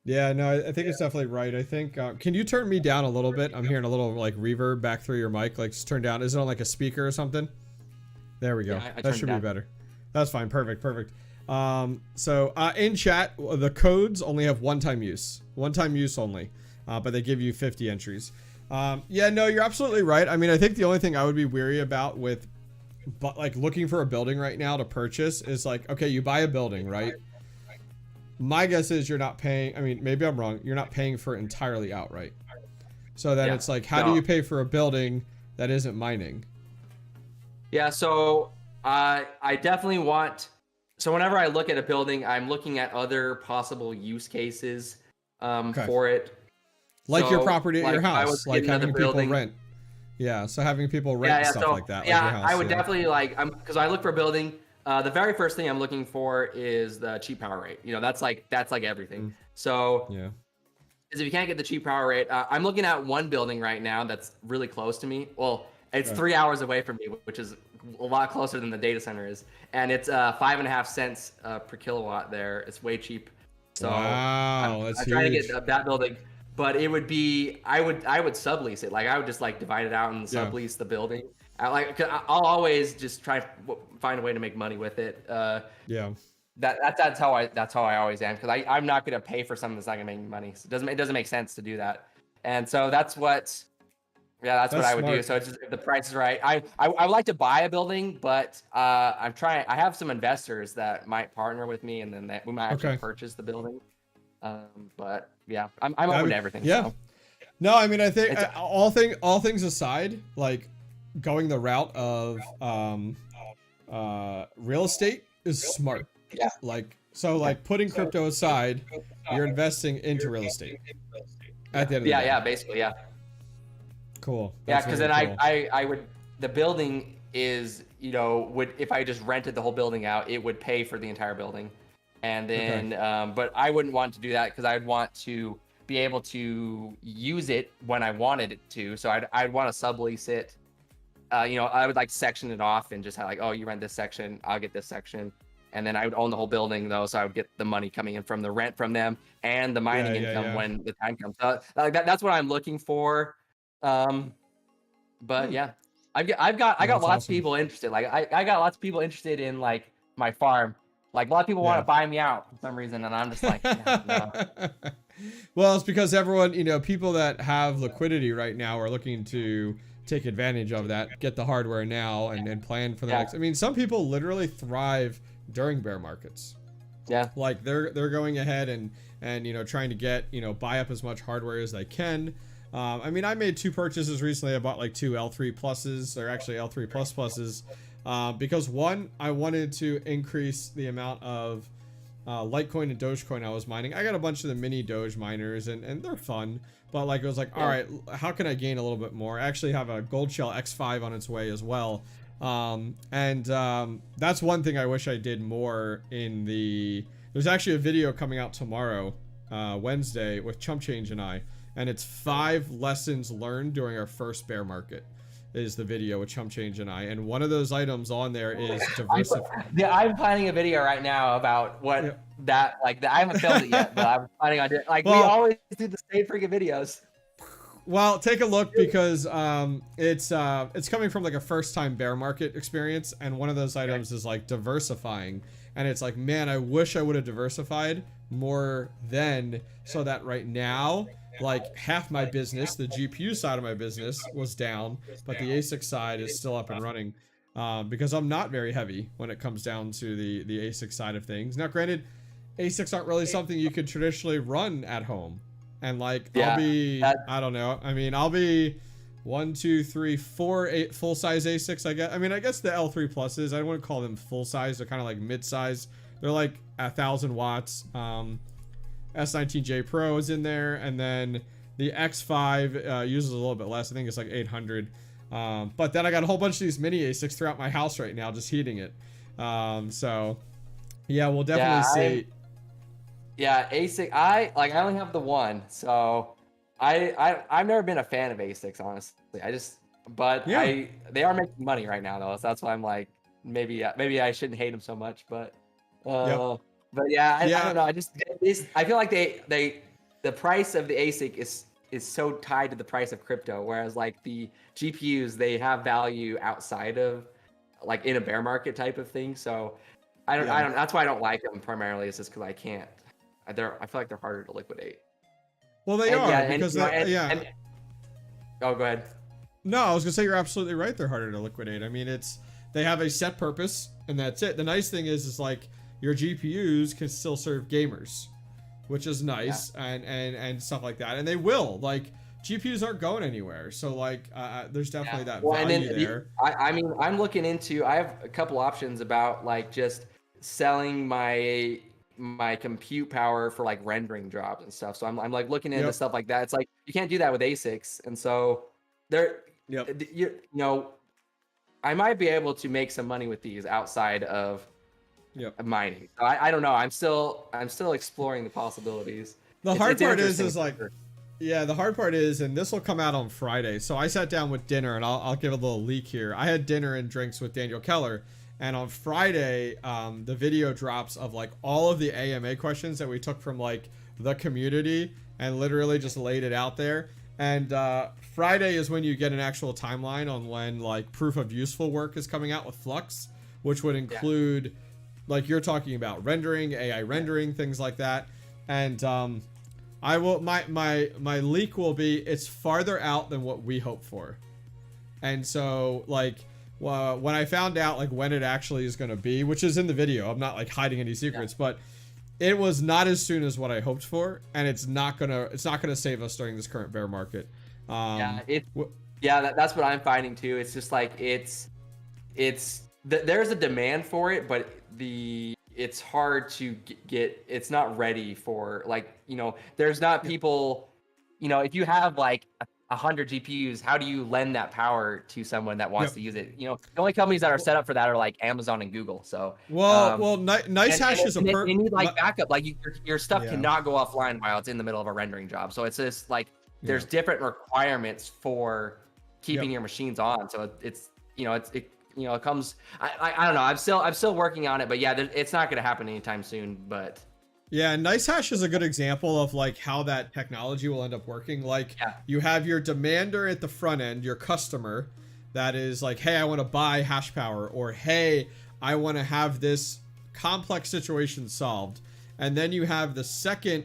Yeah, no, I think it's definitely right. I think, can you turn me down a little bit? I'm hearing a little like reverb back through your mic. Like, just turn down. Is it on like a speaker or something? There we go. Yeah, that should be better. That's fine. Perfect. So in chat, the codes only have one-time use only, but they give you 50 entries. Yeah, no, you're absolutely right. I mean, I think the only thing I would be weary about but like looking for a building right now to purchase is like, okay, you buy a building, right? My guess is you're not paying, I mean, maybe I'm wrong, you're not paying for it entirely outright. So then it's like, how do you pay for a building that isn't mining? Yeah, so I definitely want, so whenever I look at a building, I'm looking at other possible use cases for it. Like your property at your house, like having people rent. Yeah, so having people rent and stuff like that. Yeah, like your house, I would definitely like, because I look for a building, the very first thing I'm looking for is the cheap power rate. You know, that's like everything. So because if you can't get the cheap power rate, I'm looking at one building right now that's really close to me. Well, it's 3 hours away from me, which is a lot closer than the data center is, and it's 5.5 cents per kilowatt there. It's way cheap. So I'm trying to get that building, but it would be I would sublease it. Like I would just like divide it out and sublease the building. I'll always just try to find a way to make money with it. That's how I always am, because I'm not gonna pay for something that's not gonna make me money. So it doesn't make sense to do that. And so that's what I would do. So it's just, if the price is right, I would like to buy a building, but I have some investors that might partner with me, and then we might actually purchase the building. But yeah, I'm open to everything. Yeah. So. No, I mean, I think all things aside, like going the route of real estate is smart. Yeah. Like putting crypto aside, you're investing into real estate. At the end of the day. Yeah, basically, yeah. Cool. That's because then cool. I would, the building is, you know, if I just rented the whole building out, it would pay for the entire building. And then, but I wouldn't want to do that, because I'd want to be able to use it when I wanted it to. So I'd want to sublease it. You know, I would like section it off and just have like, oh, you rent this section, I'll get this section. And then I would own the whole building though, so I would get the money coming in from the rent from them and the mining income when the time comes. That's what I'm looking for. But yeah, I got lots of people interested. Like I got lots of people interested in like my farm. Like a lot of people want to buy me out for some reason, and I'm just like, no. Well, it's because everyone, you know, people that have liquidity right now are looking to take advantage of that, get the hardware now, and plan for the next. I mean, some people literally thrive during bear markets. Yeah, like they're going ahead and you know, trying to get, you know, buy up as much hardware as they can. I mean, I made 2 purchases recently. I bought like 2 L3 pluses. They're actually L3 pluses. because one, I wanted to increase the amount of Litecoin and Dogecoin I was mining. I got a bunch of the mini Doge miners, and they're fun. But like, it was like, all right, how can I gain a little bit more? I actually have a gold shell X5 on its way as well. That's one thing I wish I did more in the... There's actually a video coming out tomorrow, Wednesday, with ChumpChange and I. And it's 5 lessons learned during our first bear market. Is the video with ChumpChange and I, and one of those items on there is diversify. Yeah, I'm planning a video right now about what I haven't filmed it yet, but I'm planning on doing. Like, we always do the same freaking videos. Well, take a look, because it's coming from like a first-time bear market experience, and one of those items is like diversifying, and it's like, man, I wish I would have diversified more then, so that right now, like, half my business, the GPU side of my business, was down, but the ASIC side is still up and running, because I'm not very heavy when it comes down to the ASIC side of things. Now, granted, ASICs aren't really something you could traditionally run at home, and like, I'll be, I don't know, I mean, I'll be 1, 2, 3, 4 full-size ASICs, I guess. I mean, I guess the L3 pluses, I wouldn't call them full-size, they're kind of like mid-size. They're like 1,000 watts. S19J Pro is in there, and then the X5 uses a little bit less. I think it's like 800. But then I got a whole bunch of these mini ASICs throughout my house right now, just heating it. So yeah, we'll definitely see. ASIC. I only have the one, so I've never been a fan of ASICs, honestly. They are making money right now though, so that's why I'm like, maybe I shouldn't hate them so much, but. But yeah, I don't know. I feel like the price of the ASIC is so tied to the price of crypto, whereas like the GPUs, they have value outside of, like, in a bear market type of thing. So I don't. That's why I don't like them primarily. Is just because I can't. I feel like they're harder to liquidate. Well, they are because oh, go ahead. No, I was gonna say you're absolutely right. They're harder to liquidate. I mean, they have a set purpose, and that's it. The nice thing is like, your GPUs can still serve gamers, which is nice, and stuff like that. And they will, like, GPUs aren't going anywhere. So like, there's definitely that value there. I mean, I'm looking into, I have a couple options about like just selling my compute power for like rendering jobs and stuff. So I'm like looking into stuff like that. It's like, you can't do that with ASICs. And so you know, I might be able to make some money with these outside of mining. So I don't know. I'm still exploring the possibilities. The hard part is like, the hard part is, and this will come out on Friday. So I sat down with dinner, and I'll give a little leak here. I had dinner and drinks with Daniel Keller, and on Friday, the video drops of like all of the AMA questions that we took from like the community, and literally just laid it out there. And Friday is when you get an actual timeline on when like proof of useful work is coming out with Flux, which would include like you're talking about rendering, AI rendering, things like that. And I will my leak will be, it's farther out than what we hope for. And so like when I found out like when it actually is going to be, which is in the video, I'm not like hiding any secrets, but it was not as soon as what I hoped for, and it's not gonna save us during this current bear market. That's what I'm finding too. It's just like there's a demand for it, but it's hard to get. It's not ready for, like, you know, there's not people. You know, if you have like 100 GPUs, how do you lend that power to someone that wants to use it? You know, the only companies that are set up for that are like Amazon and Google. So NiceHash is you need like backup. Like your stuff cannot go offline while it's in the middle of a rendering job. So it's just like there's different requirements for keeping your machines on. So it comes. I don't know. I'm still working on it, but it's not going to happen anytime soon. But NiceHash is a good example of like how that technology will end up working. Like you have your demander at the front end, your customer that is like, hey, I want to buy hash power, or hey, I want to have this complex situation solved. And then you have the second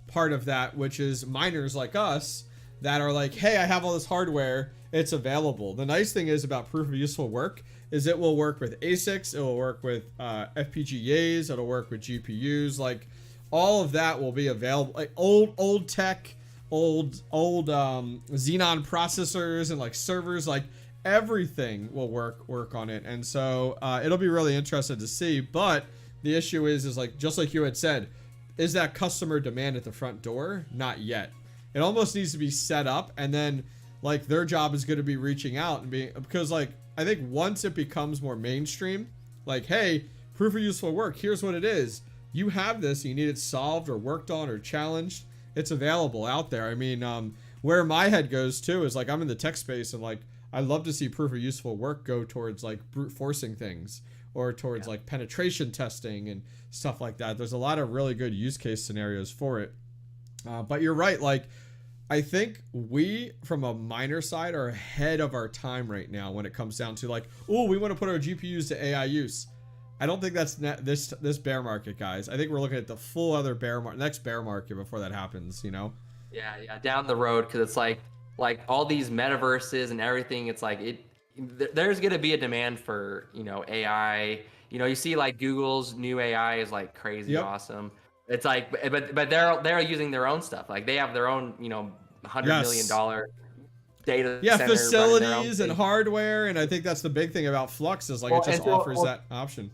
part of that, which is miners like us that are like, hey, I have all this hardware, it's available. The nice thing is about proof of useful work is it will work with ASICs, it will work with FPGAs, it'll work with GPUs, like all of that will be available. Like old tech, old Xenon processors and like servers, like everything will work on it. And so it'll be really interesting to see. But the issue is like, just like you had said, is that customer demand at the front door? Not yet. It almost needs to be set up, and then like their job is going to be reaching out and being, because like I think once it becomes more mainstream, like, hey, proof of useful work, here's what it is. You have this, you need it solved or worked on or challenged. It's available out there. I mean, where my head goes too is like, I'm in the tech space, and like I love to see proof of useful work go towards like brute forcing things, or towards like penetration testing and stuff like that. There's a lot of really good use case scenarios for it. But you're right. Like, I think we, from a miner side, are ahead of our time right now when it comes down to like, oh, we want to put our GPUs to AI use. I don't think that's this bear market, guys. I think we're looking at the full other next bear market before that happens, you know? Yeah, down the road, because it's like all these metaverses and everything. It's like there's gonna be a demand for, you know, AI. You know, you see like Google's new AI is like crazy awesome. It's like, but they're using their own stuff. Like they have their own, you know, $100 million data center, facilities and hardware. And I think that's the big thing about Flux is like it just offers that option.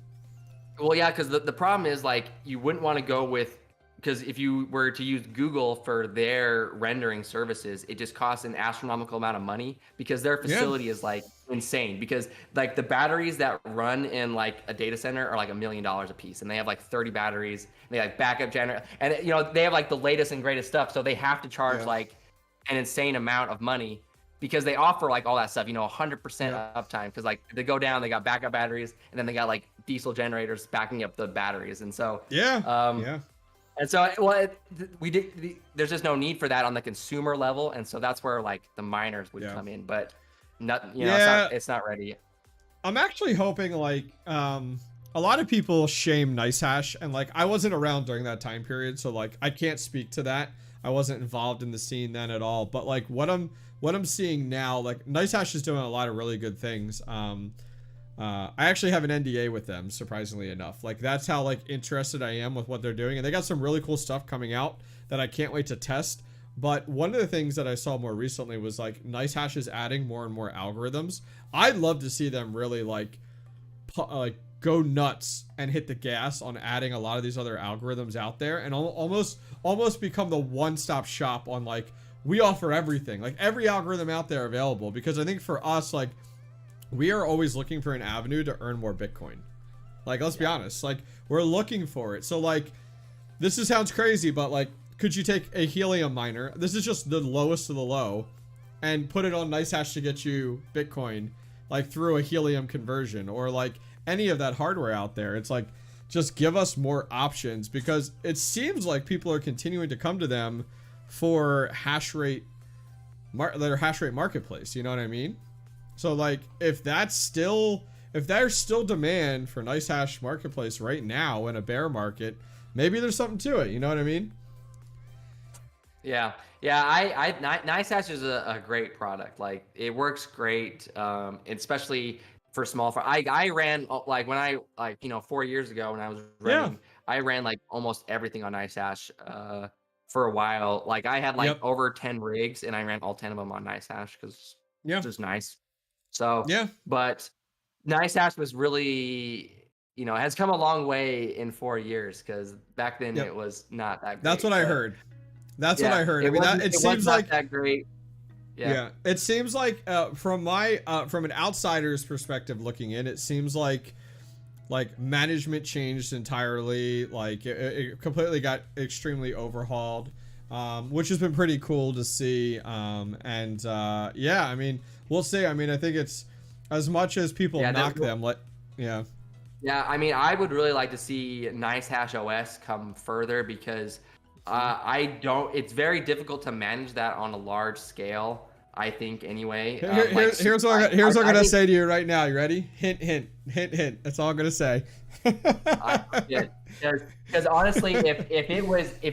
Well, yeah, because the problem is like you wouldn't want to go with, because if you were to use Google for their rendering services, it just costs an astronomical amount of money, because their facility is like insane. Because like the batteries that run in like a data center are like $1 million a piece, and they have like 30 batteries. And they like backup generator, and you know they have like the latest and greatest stuff. So they have to charge like an insane amount of money, because they offer like all that stuff, you know, 100% uptime. Because like they go down, they got backup batteries, and then they got like diesel generators backing up the batteries. And so and so, well, there's just no need for that on the consumer level, and so that's where like the miners would come in, but not, you know, it's not ready yet. I'm actually hoping like a lot of people shame NiceHash, and like I wasn't around during that time period, so like I can't speak to that. I wasn't involved in the scene then at all. But like what I'm seeing now, like NiceHash is doing a lot of really good things. I actually have an NDA with them, surprisingly enough. Like that's how like interested I am with what they're doing, and they got some really cool stuff coming out that I can't wait to test. But one of the things that I saw more recently was like NiceHash is adding more and more algorithms. I'd love to see them really like go nuts and hit the gas on adding a lot of these other algorithms out there, and almost become the one-stop shop on like, we offer everything, like every algorithm out there available. Because I think for us, like, we are always looking for an avenue to earn more Bitcoin. Like, let's be honest, like we're looking for it. So like, this sounds crazy, but like, could you take a helium miner? This is just the lowest of the low, and put it on NiceHash to get you Bitcoin, like through a helium conversion, or like any of that hardware out there. It's like, just give us more options, because it seems like people are continuing to come to them for their hash rate marketplace. You know what I mean? So like, if there's still demand for NiceHash marketplace right now in a bear market, maybe there's something to it. You know what I mean? Yeah. NiceHash is a great product. Like it works great, especially for small. I ran like when I 4 years ago when I was running, I ran like almost everything on NiceHash for a while. Like I had like over 10 rigs, and I ran all 10 of them on NiceHash because it's just nice. So but NiceHash was really, has come a long way in 4 years, because back then it was not that great. That's what I heard. That's what I heard. It seems like that great. Yeah. It seems like from an outsider's perspective looking in, it seems like management changed entirely. Like it completely got extremely overhauled, which has been pretty cool to see. I mean, we'll see. I mean, I think it's, as much as people knock them, Yeah, I mean, I would really like to see NiceHash OS come further, because it's very difficult to manage that on a large scale, I think, anyway. Here's what I'm gonna say to you right now. You ready? Hint, hint, hint, hint. That's all I'm gonna say. Because honestly, if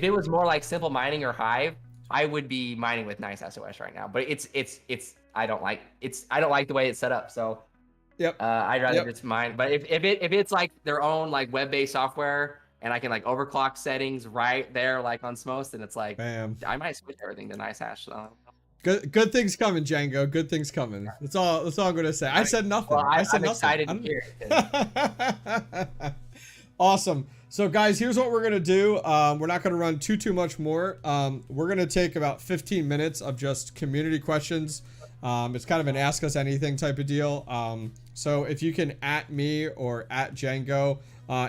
it was more like Simple Mining or Hive, I would be mining with NiceHash OS right now. But I don't like the way it's set up. So I'd rather just mine. But if it's like their own like web-based software, and I can like overclock settings right there, like on Smos, then it's like, bam, I might switch everything to NiceHash. So. Good things coming, Django. Good things coming. That's all I'm gonna say. I said nothing. Well, I said I'm nothing. excited to hear it. Awesome. So guys, here's what we're gonna do. We're not gonna run too much more. We're gonna take about 15 minutes of just community questions. It's kind of an ask us anything type of deal. So if you can @ me or @ Django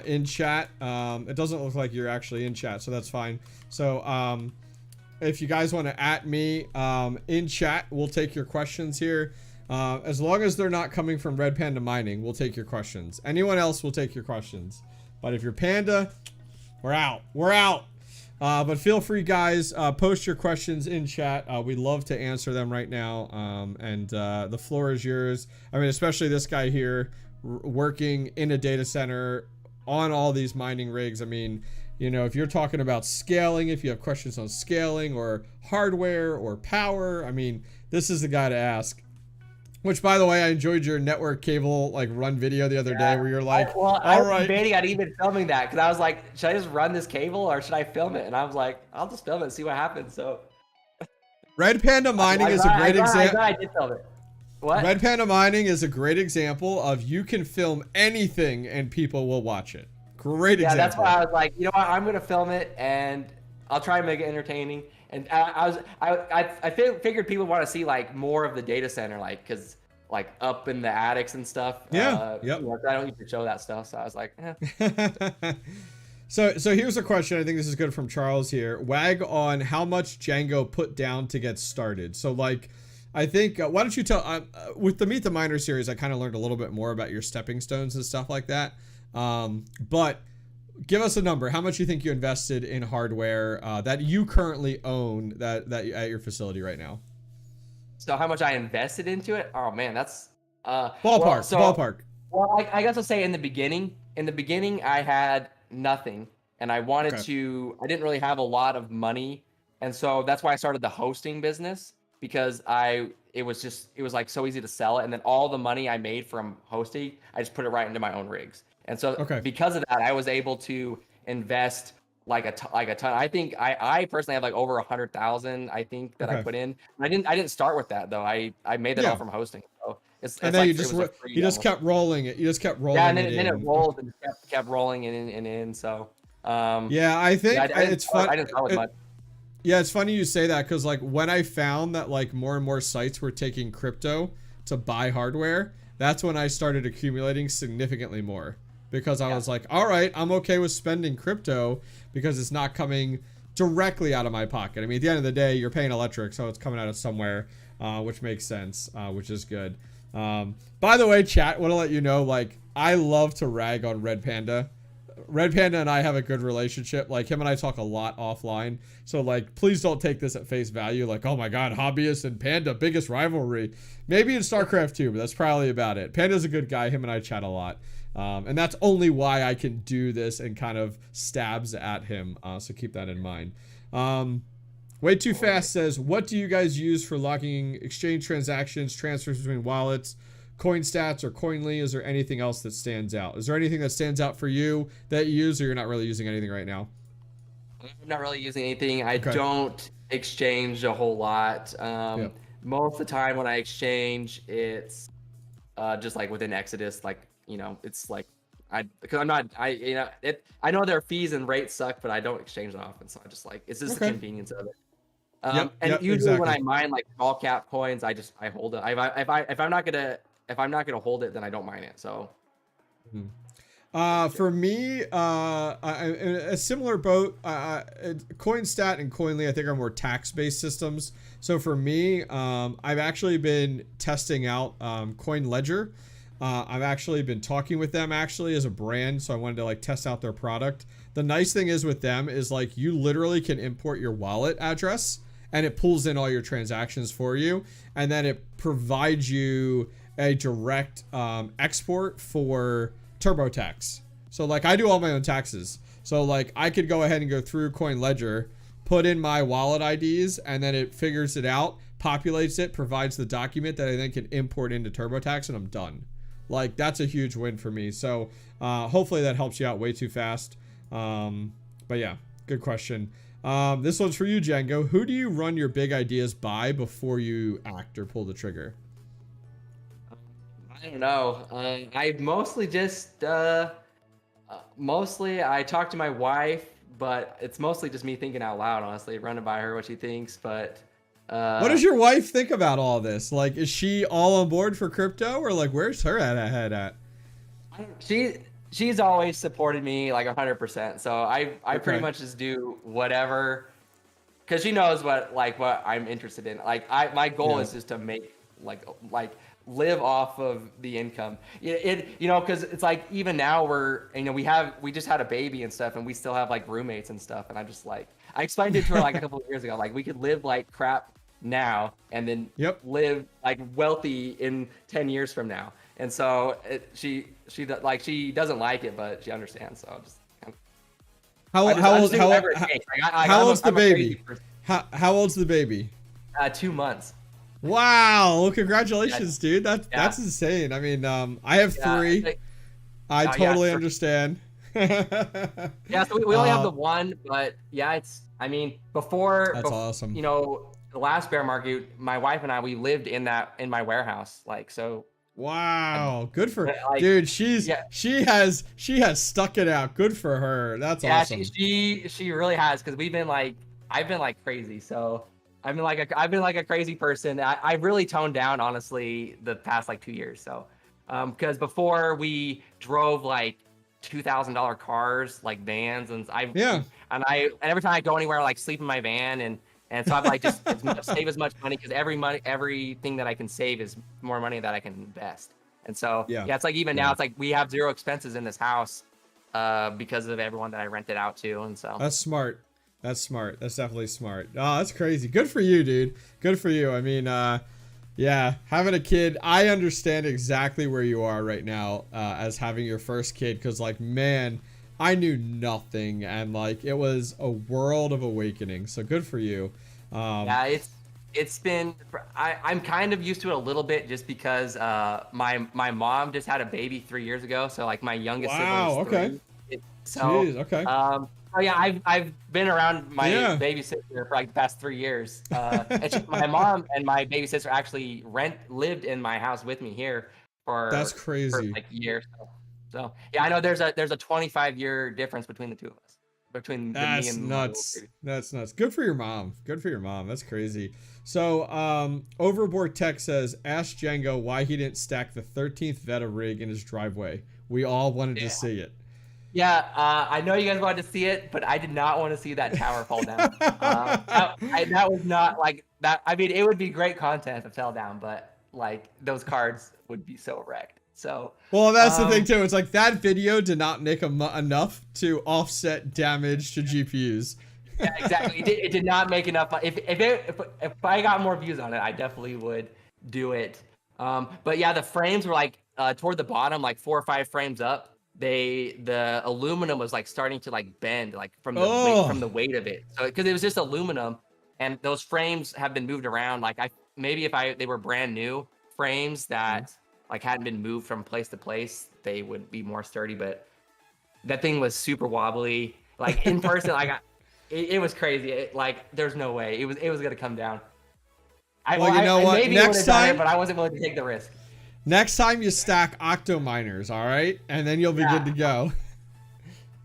in chat. It doesn't look like you're actually in chat, so that's fine. So if you guys want to @ me in chat, we'll take your questions here. As long as they're not coming from Red Panda Mining, we'll take your questions. Anyone else will take your questions. But if you're Panda, we're out. We're out. But feel free, guys, post your questions in chat. We'd love to answer them right now. And the floor is yours. I mean, especially this guy here working in a data center on all these mining rigs. I mean, you know, if you're talking about scaling, if you have questions on scaling or hardware or power, I mean, this is the guy to ask. Which, by the way, I enjoyed your network cable like run video the other day where you're like, I was debating on even filming that because I was like, should I just run this cable or should I film it? And I was like, I'll just film it and see what happens. So Red Panda Mining is a great example. I did film it. What? Red Panda Mining is a great example of you can film anything and people will watch it. Great example. Yeah, that's why I was like, you know what, I'm gonna film it and I'll try and make it entertaining. And I figured people want to see like more of the data center, like because like up in the attics and stuff. Yeah. Yep. You know, I don't need to show that stuff, so I was like, eh. So here's a question. I think this is good from Charles here. Wag on how much Django put down to get started. So like, I think why don't you tell with the Meet the Miner series, I kind of learned a little bit more about your stepping stones and stuff like that. But give us a number. How much you think you invested in hardware that you currently own that at your facility right now? So how much I invested into it? Oh man, that's ballpark. Ballpark. Well, I guess I'll say in the beginning. In the beginning, I had nothing, and I wanted to. I didn't really have a lot of money, and so that's why I started the hosting business because it was like so easy to sell it, and then all the money I made from hosting, I just put it right into my own rigs. And so because of that, I was able to invest like a ton. I think I personally have like over 100,000. I think that I put in. I didn't start with that though. I made that all from hosting. So it's and then like, you just kept rolling it. You just kept rolling. Yeah, and then it rolled and kept rolling in. So yeah, I think it's fun. I didn't start with much. Yeah, it's funny you say that because like when I found that like more and more sites were taking crypto to buy hardware, that's when I started accumulating significantly more. Because I was like, all right, I'm okay with spending crypto because it's not coming directly out of my pocket. I mean, at the end of the day, you're paying electric, so it's coming out of somewhere, which makes sense, which is good. By the way, chat, want to let you know, like, I love to rag on Red Panda. Red Panda and I have a good relationship. Like, him and I talk a lot offline. So, like, please don't take this at face value. Like, oh my God, Hobbyist and Panda, biggest rivalry. Maybe in StarCraft 2, but that's probably about it. Panda's a good guy. Him and I chat a lot. And that's only why I can do this and kind of stabs at him. So keep that in mind. Way Too Fast says, what do you guys use for logging exchange transactions, transfers between wallets, CoinStats or Coinly? Is there anything else that stands out? Is there anything that stands out for you that you use, or you're not really using anything right now? I'm not really using anything. I don't exchange a whole lot. Most of the time when I exchange, it's just like within Exodus, like, you know, it's like I know their fees and rates suck, but I don't exchange that often, so I just like it's just the convenience of it. And usually when I mine like small cap coins, I hold it. If I'm not gonna hold it, then I don't mine it. So for me, a similar boat. CoinStat and Coinly, I think, are more tax-based systems. So for me, I've actually been testing out CoinLedger. I've actually been talking with them actually as a brand, so I wanted to like test out their product. The nice thing is with them is like you literally can import your wallet address and it pulls in all your transactions for you, and then it provides you a direct export for TurboTax. So like I do all my own taxes, so like I could go ahead and go through CoinLedger, put in my wallet IDs, and then it figures it out, populates it, provides the document that I then can import into TurboTax, and I'm done. Like, that's a huge win for me. So hopefully that helps you out. Way Too Fast. But yeah, good question. This one's for you, Django. Who do you run your big ideas by before you act or pull the trigger? I don't know. I mostly just mostly I talk to my wife, but it's mostly just me thinking out loud, honestly, running by her what she thinks. But what does your wife think about all this? Like, is she all on board for crypto, or like, where's her head at? She's always supported me like 100%. So I pretty Okay. much just do whatever, because she knows what I'm interested in. Like my goal Yeah. is just to make like live off of the income. Because it's like even now we just had a baby and stuff, and we still have like roommates and stuff. And I explained it to her like a couple of years ago. Like we could live like crap now and then live like wealthy in 10 years from now. And so she doesn't like it, but she understands. So just How old's the baby? How old's the baby? 2 months. Wow! Well, congratulations, dude. That's insane. I mean, I have 3. I totally understand. Yeah, so we only have the one, but yeah, before that's awesome. The last bear market, my wife and we lived in my warehouse, so. Wow, good for dude. She has stuck it out. Good for her. That's awesome. Yeah, she really has, because I've been like crazy. So I've been like a crazy person. I really toned down, honestly, the past like 2 years. So because before we drove like $2,000 cars, like vans, and every time I go anywhere, I like sleep in my van, and so I've like just save as much money, because everything that I can save is more money that I can invest. And so it's like even now it's like we have 0 expenses in this house because of everyone that I rented out to. And so that's smart. That's smart. That's definitely smart. Oh, that's crazy. Good for you, dude. Good for you. I mean, yeah, having a kid, I understand exactly where you are right now as having your first kid, because like, man, I knew nothing, and like it was a world of awakening. So good for you. Yeah, it's been. I'm kind of used to it a little bit, just because my mom just had a baby 3 years ago. So like my youngest sibling is 3. Okay. So jeez, okay. Oh yeah, I've been around my baby sister for like the past 3 years. And my mom and my baby sister actually lived in my house with me here for that's crazy for like a year. So yeah, I know there's a 25-year difference between the two of us. Me and nuts. That's nuts. Good for your mom. Good for your mom. That's crazy. So Overboard Tech says, ask Django why he didn't stack the 13th Veta rig in his driveway. We all wanted to see it. Yeah, I know you guys wanted to see it, but I did not want to see that tower fall down. That was not like that. I mean, it would be great content if it fell down, but like those cards would be so wrecked. So well, that's the thing too. It's like that video did not make enough to offset damage to GPUs. Yeah, exactly. It did not make enough. If I got more views on it, I definitely would do it. But yeah, the frames were like toward the bottom, like 4 or 5 frames up. The aluminum was like starting to like bend, like from the weight of it. So because it was just aluminum, and those frames have been moved around. Like if they were brand new frames that like hadn't been moved from place to place, they would be more sturdy. But that thing was super wobbly. Like in person, it was crazy. There's no way it was gonna come down. Well, you know what? Next time, but I wasn't willing to take the risk. Next time you stack octo miners, all right, and then you'll be good to go.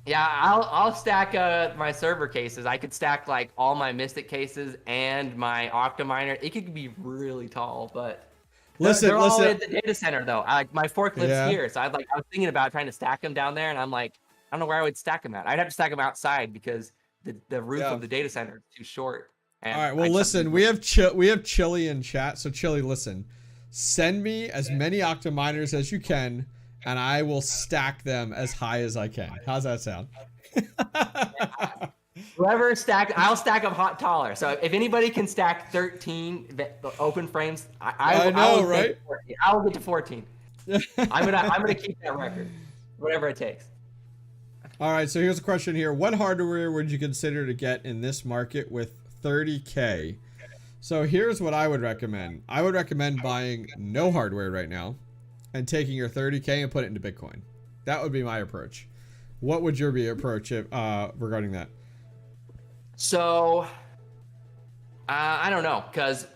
Yeah, I'll stack my server cases. I could stack like all my Mystic cases and my octo miner. It could be really tall, but they're all at the data center though. My forklift's here, so I was thinking about trying to stack them down there, and I'm like, I don't know where I would stack them at. I'd have to stack them outside because the roof of the data center is too short. And all right, well listen, we have Chili in chat, so Chili, listen. Send me as many octo miners as you can, and I will stack them as high as I can. How's that sound? Whoever I'll stack them taller. So if anybody can stack 13 open frames, I know, right? I will get to 14. I'm gonna keep that record, whatever it takes. All right. So here's a question here: what hardware would you consider to get in this market with 30K? So here's what I would recommend. I would recommend buying no hardware right now and taking your 30K and put it into Bitcoin. That would be my approach. What would your approach regarding that? So I don't know, because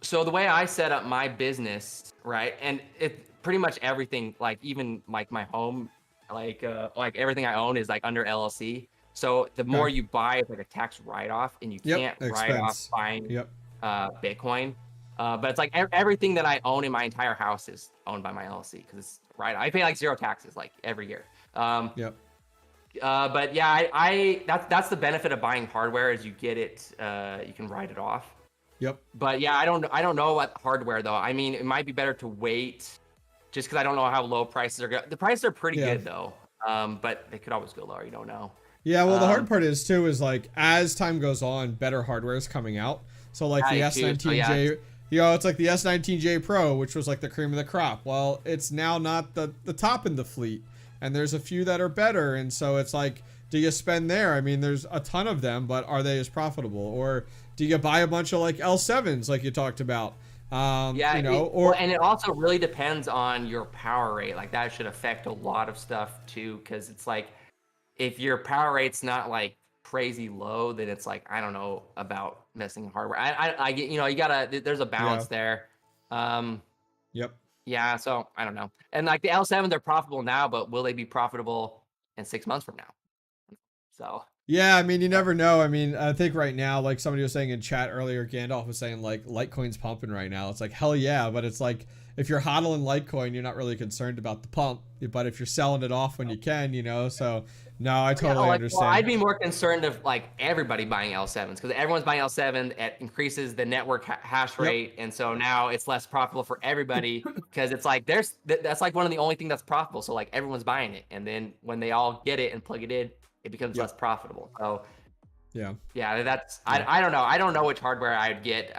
so the way I set up my business, right, and it pretty much everything, like even like my home, like everything I own is like under LLC. So the more you buy, it's like a tax write-off, and you can't write off buying Bitcoin. But it's like everything that I own in my entire house is owned by my LLC because it's right. I pay like 0 taxes like every year. But yeah, that's the benefit of buying hardware is you get it, you can write it off. But yeah, I don't know about hardware though. I mean, it might be better to wait, just because I don't know how low prices are going. The prices are pretty good though, but they could always go lower. You don't know. Yeah, well, the hard part is too is like as time goes on, better hardware is coming out. So like the S19J, you know, it's like the S19J Pro, which was like the cream of the crop. Well, it's now not the top in the fleet, and there's a few that are better, and so it's like, do you spend there? I mean, there's a ton of them, but are they as profitable? Or do you buy a bunch of like L7s like you talked about? You know, and it also really depends on your power rate. Like that should affect a lot of stuff too, because it's like if your power rate's not like crazy low, then it's like I don't know about messing hardware. I get, you know, you gotta, there's a balance there. Yeah, so I don't know. And like the L7, they're profitable now, but will they be profitable in 6 months from now? So yeah, I mean, you never know. I mean, I think right now, like somebody was saying in chat earlier, Gandalf was saying like Litecoin's pumping right now. It's like, hell yeah. But it's like, if you're hodling Litecoin, you're not really concerned about the pump. But if you're selling it off when you can, you know, so no, I totally understand. Well, I'd be more concerned of like everybody buying L7s because everyone's buying L7. It increases the network hash rate. And so now it's less profitable for everybody because it's like, that's like one of the only thing that's profitable. So like everyone's buying it. And then when they all get it and plug it in, it becomes less profitable. So that's I don't know. I don't know which hardware I'd get.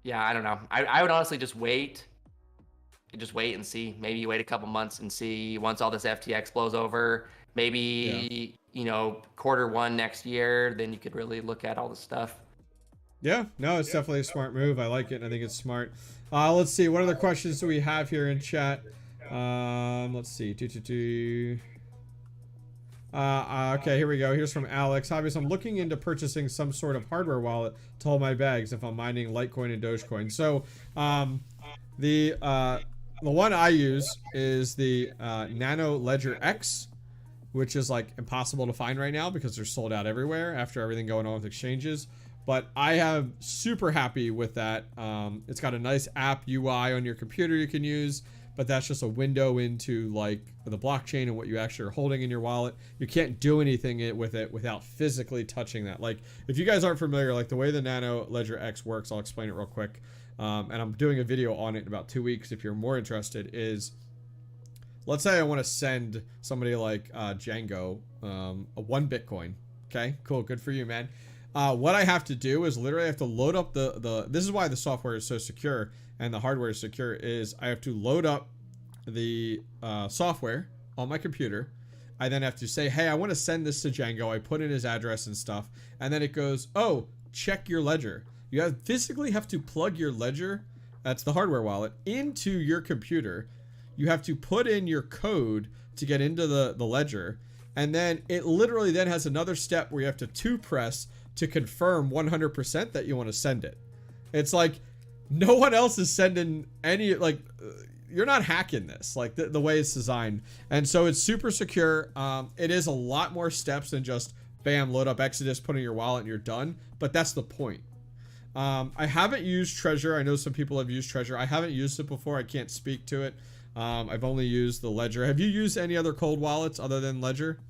Yeah, I don't know. I would honestly just wait and see. Maybe you wait a couple months and see once all this FTX blows over. Maybe you know, Q1 next year, then you could really look at all the stuff. Yeah, no, it's definitely a smart move. I like it, and I think it's smart. Let's see, what other questions do we have here in chat? Let's see. Okay, here we go. Here's from Alex. Obviously, I'm looking into purchasing some sort of hardware wallet to hold my bags if I'm mining Litecoin and Dogecoin. So, the one I use is the Nano Ledger X, which is like impossible to find right now because they're sold out everywhere after everything going on with exchanges. But I am super happy with that. It's got a nice app UI on your computer you can use. But that's just a window into like the blockchain and what you actually are holding in your wallet. You can't do anything with it without physically touching that. Like if you guys aren't familiar, like the way the Nano Ledger X works, I'll explain it real quick. And I'm doing a video on it in about 2 weeks. If you're more interested, is let's say I want to send somebody like Django a 1 Bitcoin. Okay, cool. Good for you, man. What I have to do is literally I have to load up this is why the software is so secure and the hardware is secure, is I have to load up the software on my computer. I then have to say, hey, I want to send this to Django. I put in his address and stuff. And then it goes, oh, check your ledger. You physically have to plug your ledger, that's the hardware wallet, into your computer. You have to put in your code to get into the ledger. And then it literally then has another step where you have to press to confirm 100% that you want to send it. It's like, no one else is sending any, like, you're not hacking this, like the way it's designed. And so it's super secure. It is a lot more steps than just bam, load up Exodus, put in your wallet and you're done. But that's the point. I haven't used Treasure. I know some people have used Treasure. I haven't used it before. I can't speak to it. I've only used the Ledger. Have you used any other cold wallets other than Ledger?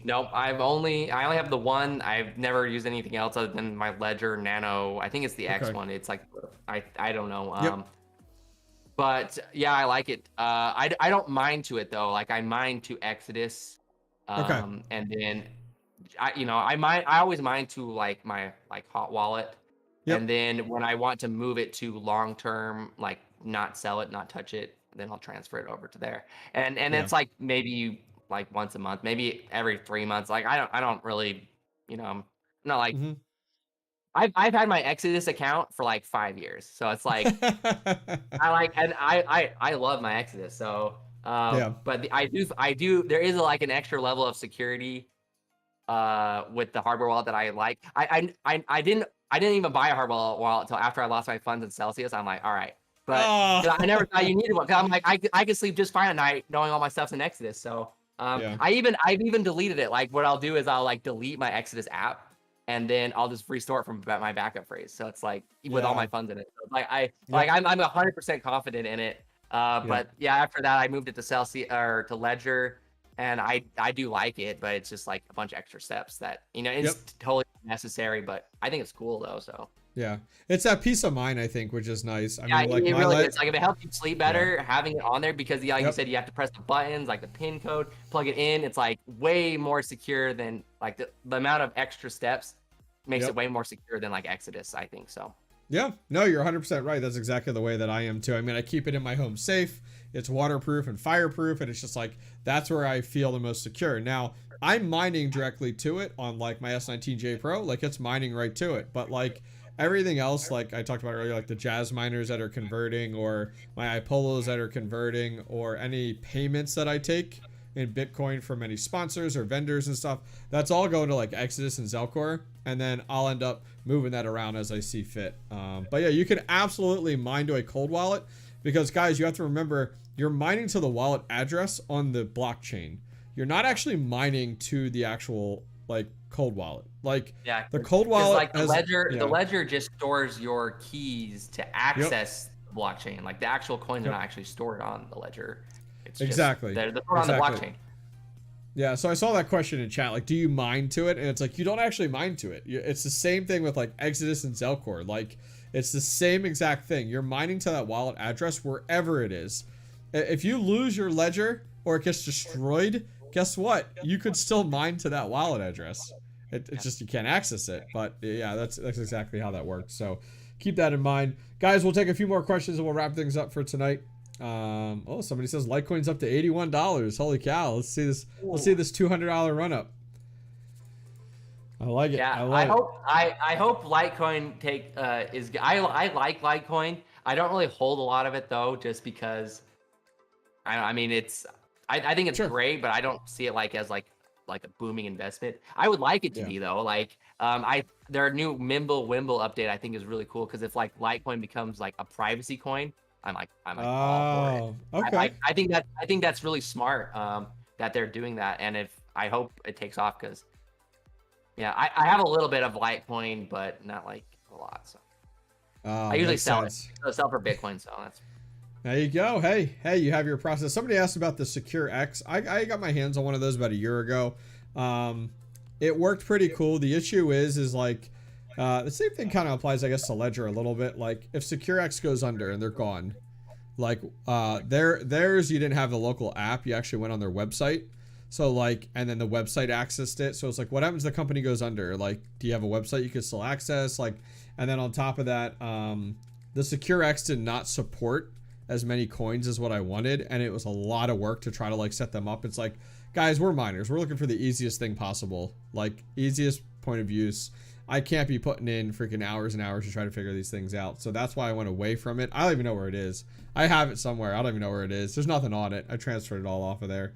Nope, I only have the one. I've never used anything else other than my Ledger Nano. I think it's the X one. It's like I don't know. But yeah, I like it. I don't mine to it though. Like I mine to Exodus. And then I always mine to like my hot wallet. And then when I want to move it to long term, like not sell it, not touch it, then I'll transfer it over to there. And it's like maybe like once a month, maybe every 3 months. Like I don't really, I'm not like I've had my Exodus account for like 5 years. So it's like I love my Exodus. So but I do there is like an extra level of security with the hardware wallet that I like. I didn't even buy a hardware wallet until after I lost my funds in Celsius. I'm like, all right. But I never thought you needed one. Cause I'm like, I can sleep just fine at night knowing all my stuff's in Exodus. So I've even deleted it. Like what I'll do is I'll like delete my Exodus app and then I'll just restore it from my backup phrase. So it's like with all my funds in it. So like I'm 100% confident in it. But yeah, after that I moved it to Celsius or to Ledger, and I do like it, but it's just like a bunch of extra steps that it's totally necessary. But I think it's cool though. So yeah, it's that peace of mind, I think, which is nice. I mean, like it really is. Like if it helps you sleep better, having it on there, because like you said, you have to press the buttons, like the pin code, plug it in. It's like way more secure than like the amount of extra steps makes it way more secure than like Exodus, I think. So yeah, no, you're 100% right. That's exactly the way that I am too. I mean, I keep it in my home safe. It's waterproof and fireproof, and it's just like that's where I feel the most secure. Now I'm mining directly to it on like my S19J Pro, like it's mining right to it, but like everything else, like I talked about earlier, like the Jazz miners that are converting, or my iPolos that are converting, or any payments that I take in Bitcoin from any sponsors or vendors and stuff, that's all going to like Exodus and Zelcore, and then I'll end up moving that around as I see fit. But yeah, you can absolutely mine to a cold wallet, because guys, you have to remember, you're mining to the wallet address on the blockchain. You're not actually mining to the actual like cold wallet. Like the cold wallet, like the ledger just stores your keys to access the blockchain. Like the actual coins are not actually stored on the ledger. It's just, they're stored on the blockchain. Yeah, so I saw that question in chat, like, do you mine to it? And it's like, you don't actually mine to it. It's the same thing with like Exodus and Zelcore. Like, it's the same exact thing. You're mining to that wallet address wherever it is. If you lose your ledger or it gets destroyed, guess what? You could still mine to that wallet address. It's just you can't access it. But yeah, that's exactly how that works. So keep that in mind. Guys, we'll take a few more questions and we'll wrap things up for tonight. Oh, somebody says Litecoin's up to $81. Holy cow. Let's see this. Let's see this $200 run up. I like it. Yeah, I hope Litecoin is. I like Litecoin. I don't really hold a lot of it though, just because. I mean, I think it's great, but I don't see it like as like a booming investment. I would like it to be though. Like their new Mimble Wimble update I think is really cool, because if like Litecoin becomes like a privacy coin, I'm all for it. Okay. I think that's really smart that they're doing that, and I hope it takes off, because yeah, I have a little bit of Litecoin, but not like a lot. So I usually sell for Bitcoin, so that's. There you go. Hey, you have your process. Somebody asked about the 𝐶ureX. I got my hands on one of those about a year ago. It worked pretty cool. The issue is like the same thing kind of applies, I guess, to Ledger a little bit. Like if 𝐶ureX goes under and they're gone, like theirs, you didn't have the local app. You actually went on their website. So like, and then the website accessed it. So it's like, what happens if the company goes under? Like, do you have a website you could still access? Like, and then on top of that, the 𝐶ureX did not support as many coins as what I wanted, and it was a lot of work to try to like set them up. It's like, guys, we're miners, we're looking for the easiest thing possible, like easiest point of use. I can't be putting in freaking hours and hours to try to figure these things out. So that's why I went away from it. I don't even know where it is. I have it somewhere. I don't even know where it is. There's nothing on it. I transferred it all off of there.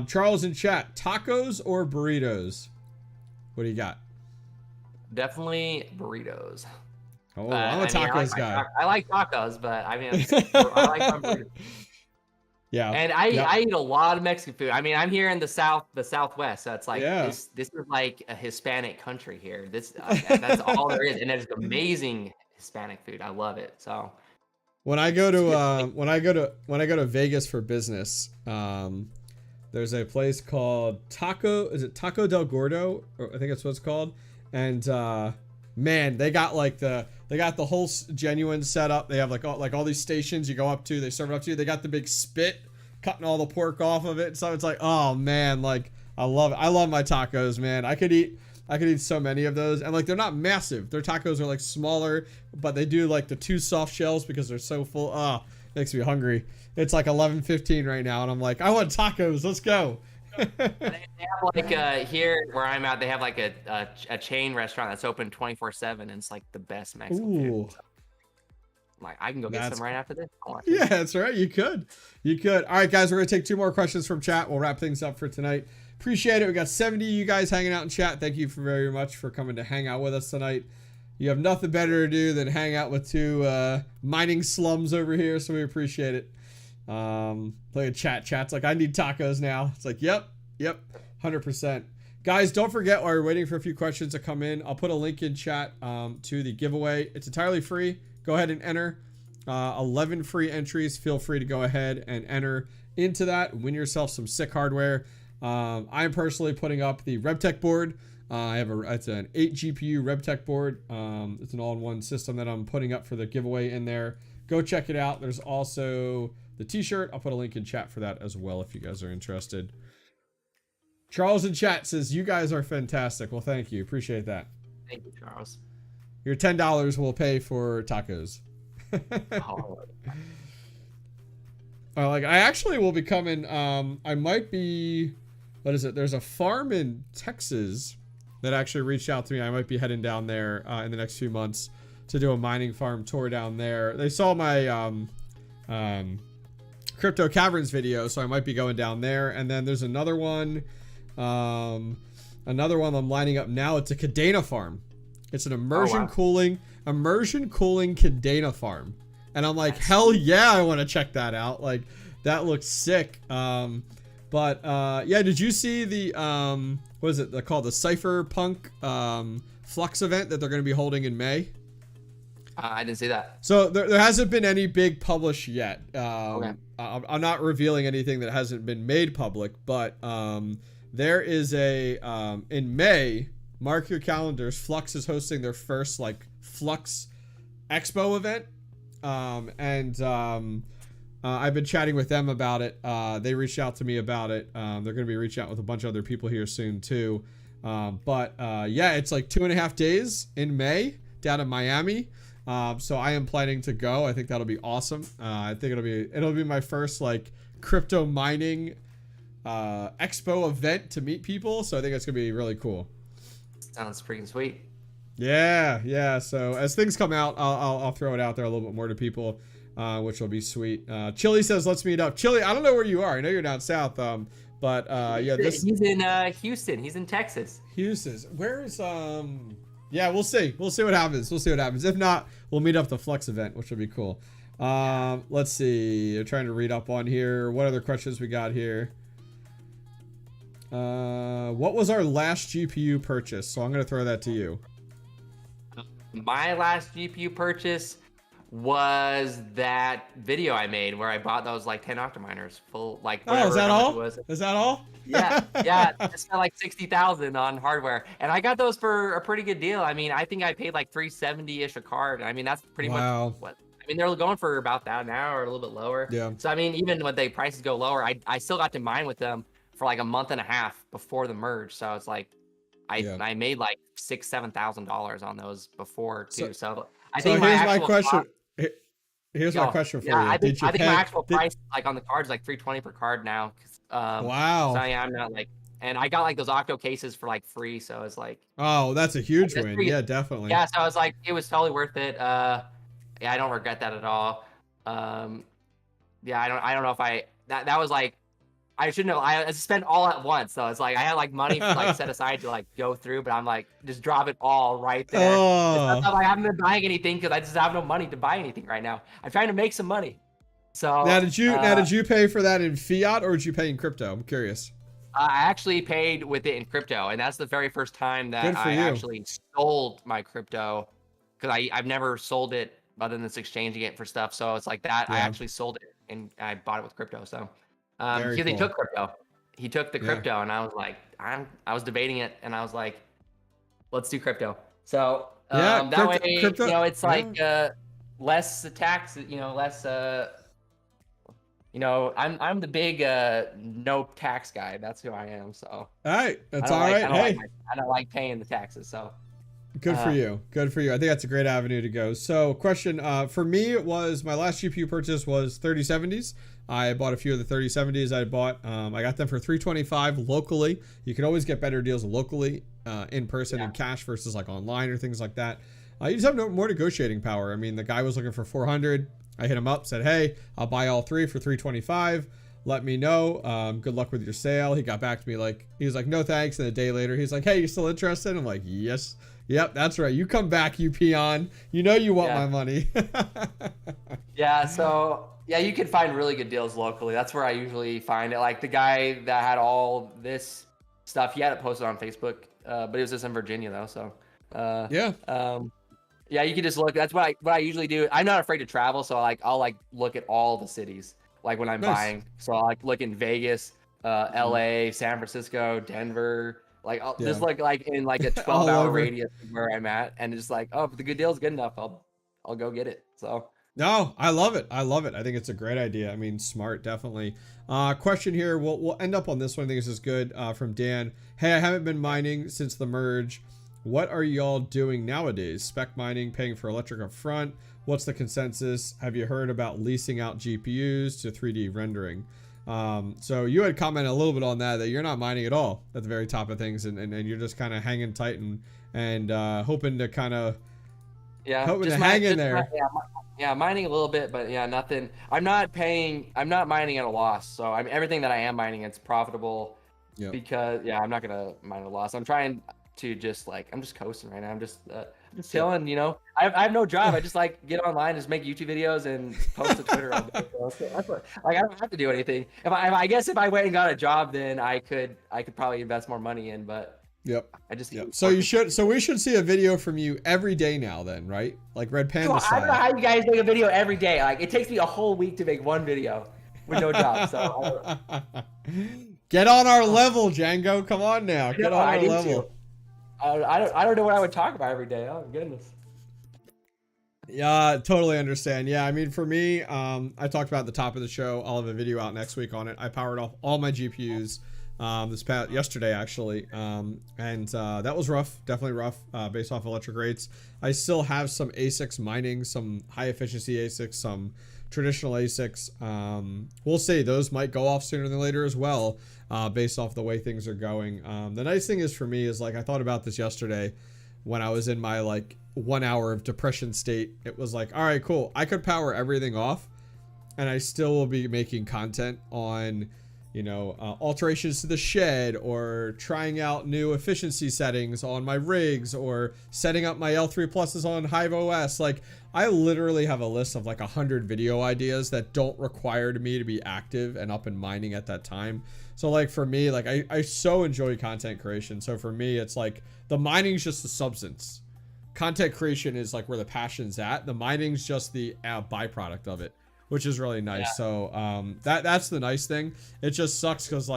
Charles in chat, tacos or burritos? What do you got? Definitely burritos. Oh, I'm a tacos guy. I like tacos, but I mean, I like my burritos. Yeah. And I eat a lot of Mexican food. I mean, I'm here in the Southwest, so it's like this is like a Hispanic country here. That's all there is, and there's amazing Hispanic food. I love it. So when I go to when I go to Vegas for business, there's a place called Taco del Gordo, or I think that's what it's called, and man, they got the whole genuine setup. They have like all these stations you go up to, they serve it up to you. They got the big spit cutting all the pork off of it. So it's like, oh man, like I love it. I love my tacos, man. I could eat so many of those, and like they're not massive. Their tacos are like smaller, but they do like the 2 soft shells because they're so full. Makes me hungry. It's like 11:15 right now, and I'm like, I want tacos. Let's go. They have like here where I'm at, they have like a chain restaurant that's open 24/7, and it's like the best Mexican food. So, like I can go get some right after this. Yeah, that's right. You could. All right, guys, we're gonna take 2 more questions from chat. We'll wrap things up for tonight. Appreciate it. We got 70 of you guys hanging out in chat. Thank you very much for coming to hang out with us tonight. You have nothing better to do than hang out with two mining slums over here, so we appreciate it. Look at chat's like, I need tacos now. It's like, yep, 100%. Guys, don't forget, while you're waiting for a few questions to come in, I'll put a link in chat to the giveaway. It's entirely free. Go ahead and enter. 11 free entries. Feel free to go ahead and enter into that. Win yourself some sick hardware. I'm personally putting up the RevTech board. It's an 8 GPU RevTech board. It's an all-in-one system that I'm putting up for the giveaway in there. Go check it out. There's also the t-shirt. I'll put a link in chat for that as well if you guys are interested. Charles in chat says, you guys are fantastic. Well, thank you. Appreciate that. Thank you, Charles. Your $10 will pay for tacos. Oh. Like, I actually will be coming. I might be, what is it? There's a farm in Texas that actually reached out to me. I might be heading down there in the next few months to do a mining farm tour down there. They saw my Crypto Caverns video, so I might be going down there. And then there's another one I'm lining up now. It's a Kadena farm. It's an immersion cooling Kadena farm. And I'm like, hell yeah, I want to check that out. Like, that looks sick. Yeah, did you see the what is it? They're called the Cypherpunk Flux event that they're going to be holding in May? I didn't see that. So there hasn't been any big publish yet. Okay. I'm not revealing anything that hasn't been made public, but there is a in May, mark your calendars, Flux is hosting their first like Flux Expo event. I've been chatting with them about it. They reached out to me about it. They're going to be reaching out with a bunch of other people here soon too. Yeah, it's like 2.5 days in May down in Miami. So I am planning to go. I think that'll be awesome. I think it'll be my first like crypto mining expo event to meet people. So I think it's gonna be really cool. Sounds freaking sweet. Yeah. So as things come out, I'll throw it out there a little bit more to people, which will be sweet. Chili says, let's meet up. Chili, I don't know where you are. I know you're down south. Yeah, he's in Houston. He's in Texas. Houston. Where is Yeah, we'll see. We'll see what happens. If not, we'll meet up at the Flux event, which will be cool. Let's see. I'm trying to read up on here. What other questions we got here? What was our last GPU purchase? So I'm going to throw that to you. My last GPU purchase was that video I made where I bought those like 10 Octominers full, like, oh, is that all? Is that all? Yeah. I spent like 60,000 on hardware, and I got those for a pretty good deal. I mean, I think I paid like 370-ish a card. I mean, that's pretty much what. I mean, they're going for about that now, or a little bit lower. Yeah. So I mean, even when the prices go lower, I still got to mine with them for like a month and a half before the merge. So it's like, I made like $6,000-7,000 on those before too. So I think here's my question. Here's my question for you. I think my actual price like on the cards is like $320 per card now. Wow. So yeah, I'm not like, and I got like those Octo cases for like free. So it's like, oh, that's a huge win. Yeah, definitely. Yeah. So I was like, it was totally worth it. Yeah, I don't regret that at all. Yeah, I don't know if that was like, I shouldn't have. I spent all at once, so it's like I had like money like set aside to like go through, but I'm like just drop it all right there. Oh. It's not like I haven't been buying anything because I just have no money to buy anything right now. I'm trying to make some money. So now did you pay for that in fiat or did you pay in crypto? I'm curious. I actually paid with it in crypto, and that's the very first time that I actually sold my crypto, because I've never sold it other than exchanging it for stuff. So it's like that. Yeah. I actually sold it and I bought it with crypto. So. Because he took crypto. He took the crypto, and I was like, I was debating it, and I was like, let's do crypto. So that way, crypto, it's like less tax, less. I'm the big no tax guy. That's who I am. So all right, that's all right. Hey, I don't like paying the taxes. So. Good for you. Good for you. I think that's a great avenue to go. So question for me, it was my last GPU purchase was 3070s. I bought a few of the 3070s I bought. I got them for $325 locally. You can always get better deals locally in person in cash versus like online or things like that. You just have more negotiating power. I mean, the guy was looking for $400. I hit him up, said, hey, I'll buy all three for $325. let me know. Good luck with your sale. He got back to me like, he was like, no thanks. And a day later, he's like, hey, you still interested? I'm like, yes. Yep, that's right. You come back, you peon. You know you want my money. Yeah, so yeah, you can find really good deals locally. That's where I usually find it. Like the guy that had all this stuff, he had it posted on Facebook, but it was just in Virginia though. So yeah, you can just look. That's what I usually do. I'm not afraid to travel, so I'll look at all the cities like when I'm buying. So I'll look in Vegas, LA, San Francisco, Denver. I'll just look in a 12-hour radius of where I'm at, and just oh, if the good deal's good enough, I'll go get it. So no, I love it. I love it. I think it's a great idea. I mean, smart, definitely. Question here. We'll end up on this one. I think this is good. From Dan. Hey, I haven't been mining since the merge. What are y'all doing nowadays? Spec mining, paying for electric up front. What's the consensus? Have you heard about leasing out GPUs to 3D rendering? So you had commented a little bit on that you're not mining at all at the very top of things, and you're just kind of hanging tight and hoping to kind of hang in there. Yeah, mining a little bit, but yeah, nothing. I'm not mining at a loss. So everything that I am mining, it's profitable. Because I'm not gonna mine at a loss. I'm trying to just I'm just coasting right now. I'm just chilling, you know. I have no job. I just get online, just make YouTube videos and post to Twitter all day. So that's what, I don't have to do anything. I guess if I went and got a job, then I could probably invest more money in, but I just So we should see a video from you every day now then, right? Like Red Panda style. I don't know how you guys make a video every day. It takes me a whole week to make one video with no job. So get on our level, Django. Come on now. Get on our level. I don't know what I would talk about every day. Oh goodness. Yeah, totally understand. Yeah, I mean, for me, I talked about at the top of the show. I'll have a video out next week on it. I powered off all my GPUs yesterday actually, and that was rough, definitely rough, based off electric rates. I still have some ASICs mining, some high efficiency ASICs, some traditional ASICs. We'll see, those might go off sooner than later as well, based off the way things are going. The nice thing is for me is I thought about this yesterday when I was in my 1 hour of depression state. It was all right, cool, I could power everything off and I still will be making content on alterations to the shed, or trying out new efficiency settings on my rigs, or setting up my L3 pluses on Hive OS. I literally have a list of 100 video ideas that don't require me to be active and up and mining at that time. So for me, I so enjoy content creation. So for me, it's the mining's just the substance. Content creation is where the passion's at. The mining's just the byproduct of it, which is really nice. Yeah. So that's the nice thing. It just sucks because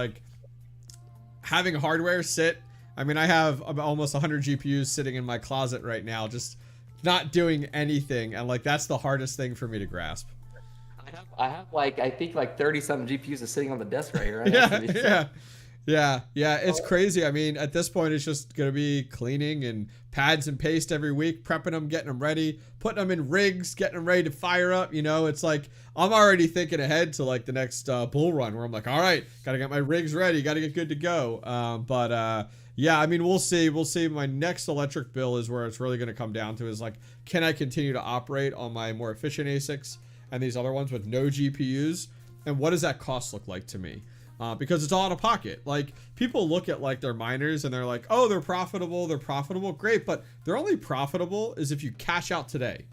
having hardware sit, I mean, I have about almost 100 GPUs sitting in my closet right now, just not doing anything, and that's the hardest thing for me to grasp. I have I think 30 something GPUs are sitting on the desk right here. Right? Yeah, it's crazy. I mean, at this point, it's just gonna be cleaning and pads and paste every week, prepping them, getting them ready, putting them in rigs, getting them ready to fire up. It's I'm already thinking ahead to the next bull run, where I'm all right, gotta get my rigs ready, gotta get good to go. Yeah, I mean, we'll see. My next electric bill is where it's really gonna come down to is can I continue to operate on my more efficient ASICs and these other ones with no GPUs, and what does that cost look like to me? Because it's all out of pocket. People look at their miners and they're oh, they're profitable, great, but they're only profitable is if you cash out today.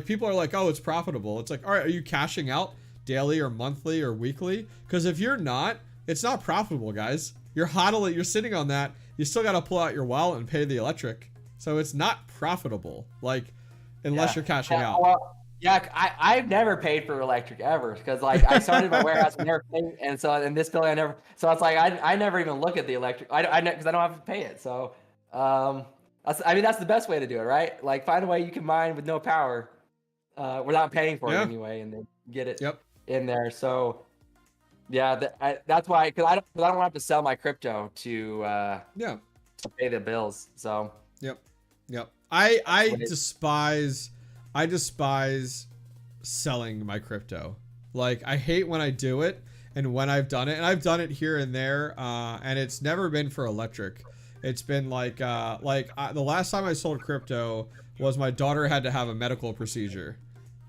People are oh, it's profitable. It's all right, are you cashing out daily or monthly or weekly? Because if you're not, it's not profitable, guys. You're hodling, you're sitting on that, you still got to pull out your wallet and pay the electric. So it's not profitable, unless you're cashing out. Well, yeah, I've never paid for electric ever, because I started my warehouse and never paid, and this bill I never. So it's I never even look at the electric. Because I don't have to pay it. So that's the best way to do it, right? Find a way you can mine with no power, without paying for it anyway, and then get it in there. So yeah, that's why, because I don't want to have to sell my crypto to pay the bills. So I despise selling my crypto. I hate when I do it, and when I've done it, and I've done it here and there, and it's never been for electric. It's been the last time I sold crypto was my daughter had to have a medical procedure,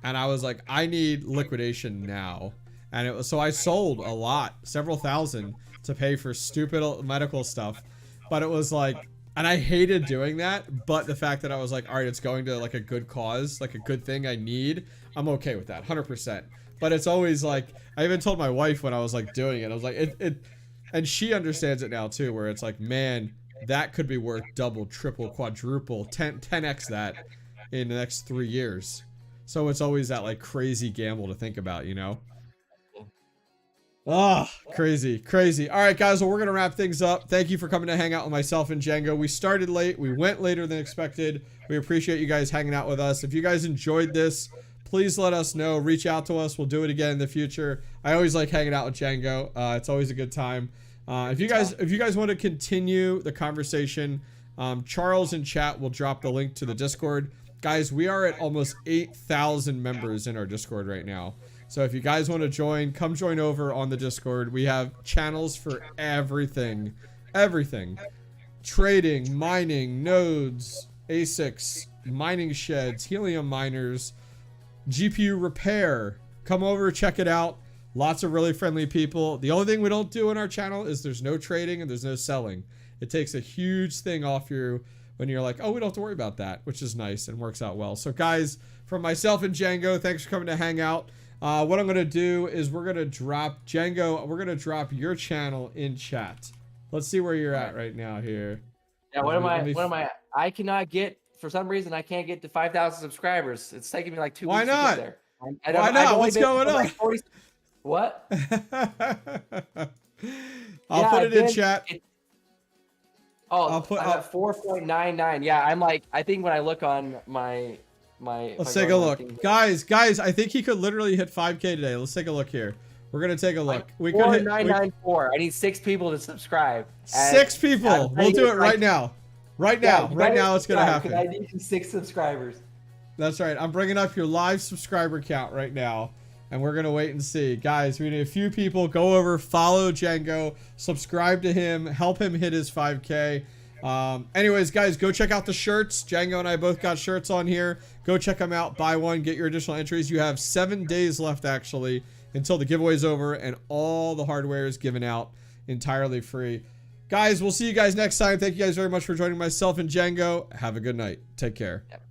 and I was I need liquidation now. And it was, so I sold a lot, several thousand, to pay for stupid medical stuff. But it was like, and I hated doing that, but the fact that I was like, all right, it's going to like a good cause, like a good thing I need, I'm okay with that, 100%. But it's always like, I even told my wife when I was like doing it, I was like, and she understands it now too, where it's like, man, that could be worth double, triple, quadruple, 10x that in the next 3 years. So it's always that like crazy gamble to think about, you know? Ah, crazy, crazy. All right, guys, well, we're going to wrap things up. Thank you for coming to hang out with myself and Django. We started late. We went later than expected. We appreciate you guys hanging out with us. If you guys enjoyed this, please let us know. Reach out to us. We'll do it again in the future. I always like hanging out with Django. It's always a good time. If you guys want to continue the conversation, Charles in chat will drop the link to the Discord. Guys, we are at almost 8,000 members in our Discord right now. So if you guys want to join, come join over on the Discord. We have channels for everything. Everything. Trading, mining, nodes, ASICs, mining sheds, helium miners, GPU repair. Come over, check it out. Lots of really friendly people. The only thing we don't do on our channel is there's no trading and there's no selling. It takes a huge thing off you when you're like, oh, we don't have to worry about that, which is nice and works out well. So guys, from myself and Django, thanks for coming to hang out. What I'm going to do is we're going to drop Django. We're going to drop your channel in chat. Let's see where you're at right now here. Yeah, what am I? I cannot get, for some reason, I can't get to 5,000 subscribers. It's taking me like 2 weeks to get there. Why not? What's going on? Like 40, what? I'll put it in chat. I'm at 4.99. Yeah, I'm like, I think when I look on my let's take a look. Guys, I think he could literally hit 5K today. Let's take a look here. We're going to take a look. We could hit 994. I need 6 people to subscribe. 6 people. We'll do it right now. Right now. Right now it's going to happen. I need 6 subscribers. That's right. I'm bringing up your live subscriber count right now. And we're going to wait and see. Guys, we need a few people. Go over, follow Django, subscribe to him, help him hit his 5K. Anyways, guys, go check out the shirts. Django and I both got shirts on here. Go check them out. Buy one, get your additional entries. You have 7 days left, actually, until the giveaway's over, and all the hardware is given out entirely free. Guys, we'll see you guys next time. Thank you guys very much for joining myself and Django. Have a good night. Take care. Yep.